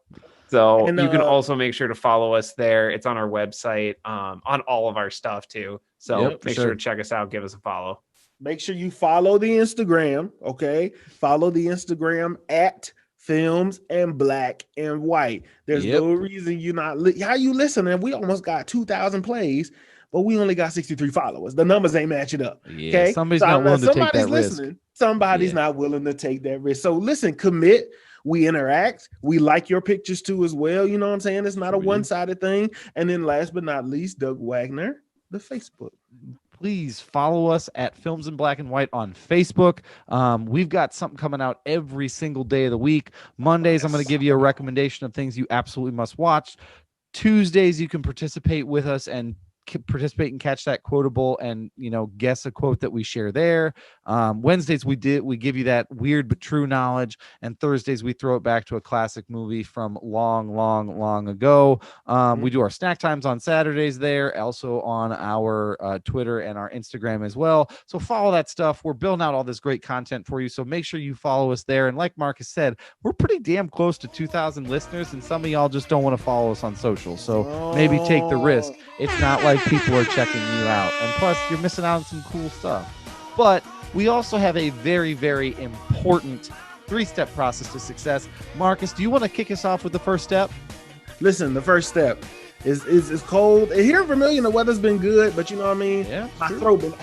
So you can also make sure to follow us there. It's on our website, on all of our stuff too. So make sure to check us out. Give us a follow. Make sure you follow the Instagram. Okay, follow the Instagram at Films and Black and White. There's no reason you're not. How you listening? We almost got 2,000 plays, but we only got 63 followers. The numbers ain't matching up. Okay, somebody's not willing to take that risk. Somebody's not willing to take that risk. So listen, commit. We interact. We like your pictures too as well. You know what I'm saying? It's not a one-sided thing. And then last but not least, Doug Wagner, the Facebook. Please follow us at Films in Black and White on Facebook. We've got something coming out every single day of the week. Mondays, I'm going to give you a recommendation of things you absolutely must watch. Tuesdays, you can participate with us and participate and catch that quotable and guess a quote that we share there. Wednesdays we give you that weird but true knowledge, and Thursdays we throw it back to a classic movie from long ago. We do our snack times on Saturdays there, also on our Twitter and our Instagram as well. So follow that stuff. We're building out all this great content for you, so make sure you follow us there. And like Marcus said, we're pretty damn close to 2,000 listeners, and some of y'all just don't want to follow us on social, so maybe take the risk. It's not like people are checking you out, and plus you're missing out on some cool stuff. But we also have a very, very important 3-step process to success. Marcus, do you want to kick us off with the first step? Listen, the first step is cold. Here in Vermillion, the weather's been good, but you know what I mean? Yeah, my throat been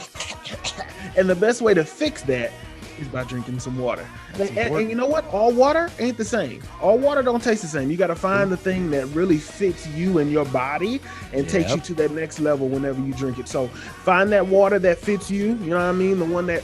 and the best way to fix that is by drinking some water. And you know what? All water ain't the same. All water don't taste the same. You got to find the thing that really fits you and your body and takes you to that next level whenever you drink it. So find that water that fits you. You know what I mean? The one that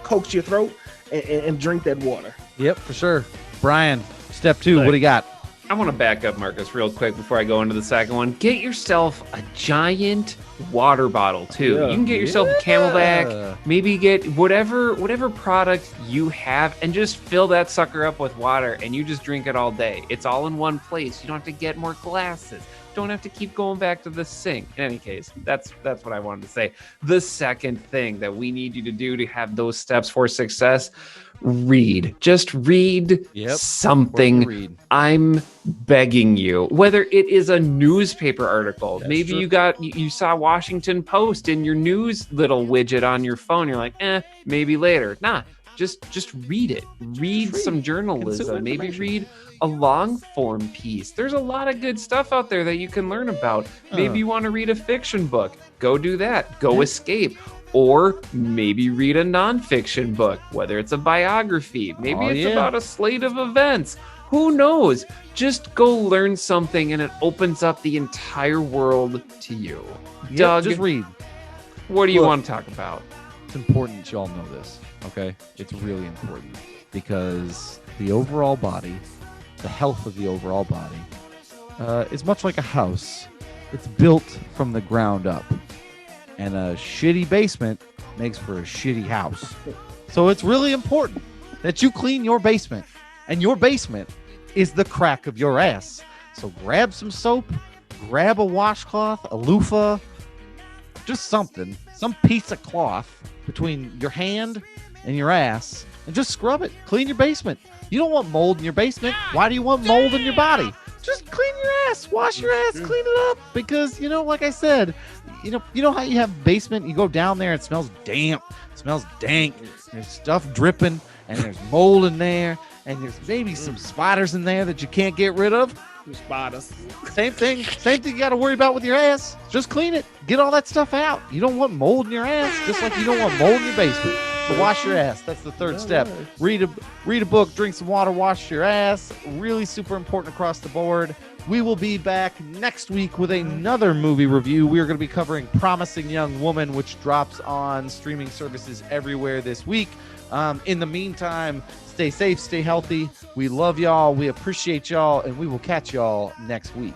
coats your throat and drink that water. Yep, for sure. Brian, step 2, what do you got? I want to back up, Marcus, real quick before I go into the second one. Get yourself a giant water bottle, too. You can get yourself a Camelback, maybe get whatever product you have, and just fill that sucker up with water, and you just drink it all day. It's all in one place. You don't have to get more glasses. Don't have to keep going back to the sink. In any case, that's what I wanted to say. The second thing that we need you to do to have those steps for success, read. Just read something. I'm begging you. Whether it is a newspaper article, maybe you saw Washington Post in your news little widget on your phone. You're like, maybe later. Nah, just read it. Read some journalism. Maybe read a long form piece. There's a lot of good stuff out there that you can learn about. Maybe you want to read a fiction book. Go do that. Go escape. Or maybe read a nonfiction book, whether it's a biography. Maybe it's about a slate of events. Who knows? Just go learn something, and it opens up the entire world to you. Doug, just read. What do you want to talk about? It's important that you all know this, okay? It's really important because the overall body, the health of the overall body, is much like a house. It's built from the ground up. And a shitty basement makes for a shitty house. So it's really important that you clean your basement. And your basement is the crack of your ass. So grab some soap, grab a washcloth, a loofah, just something, some piece of cloth between your hand and your ass, and just scrub it. Clean your basement. You don't want mold in your basement. Why do you want mold in your body? Just clean your ass, wash your ass, clean it up. Because, like I said, you know how you have basement, you go down there, it smells damp, it smells dank, there's stuff dripping, and there's mold in there, and there's maybe some spiders in there that you can't get rid of. Spiders. Same thing you got to worry about with your ass. Just clean it. Get all that stuff out. You don't want mold in your ass, just like you don't want mold in your basement. So wash your ass. That's the third step. Read a book, drink some water, wash your ass. Really super important across the board. We will be back next week with another movie review. We are going to be covering Promising Young Woman, which drops on streaming services everywhere this week. In the meantime, stay safe, stay healthy. We love y'all. We appreciate y'all, and we will catch y'all next week.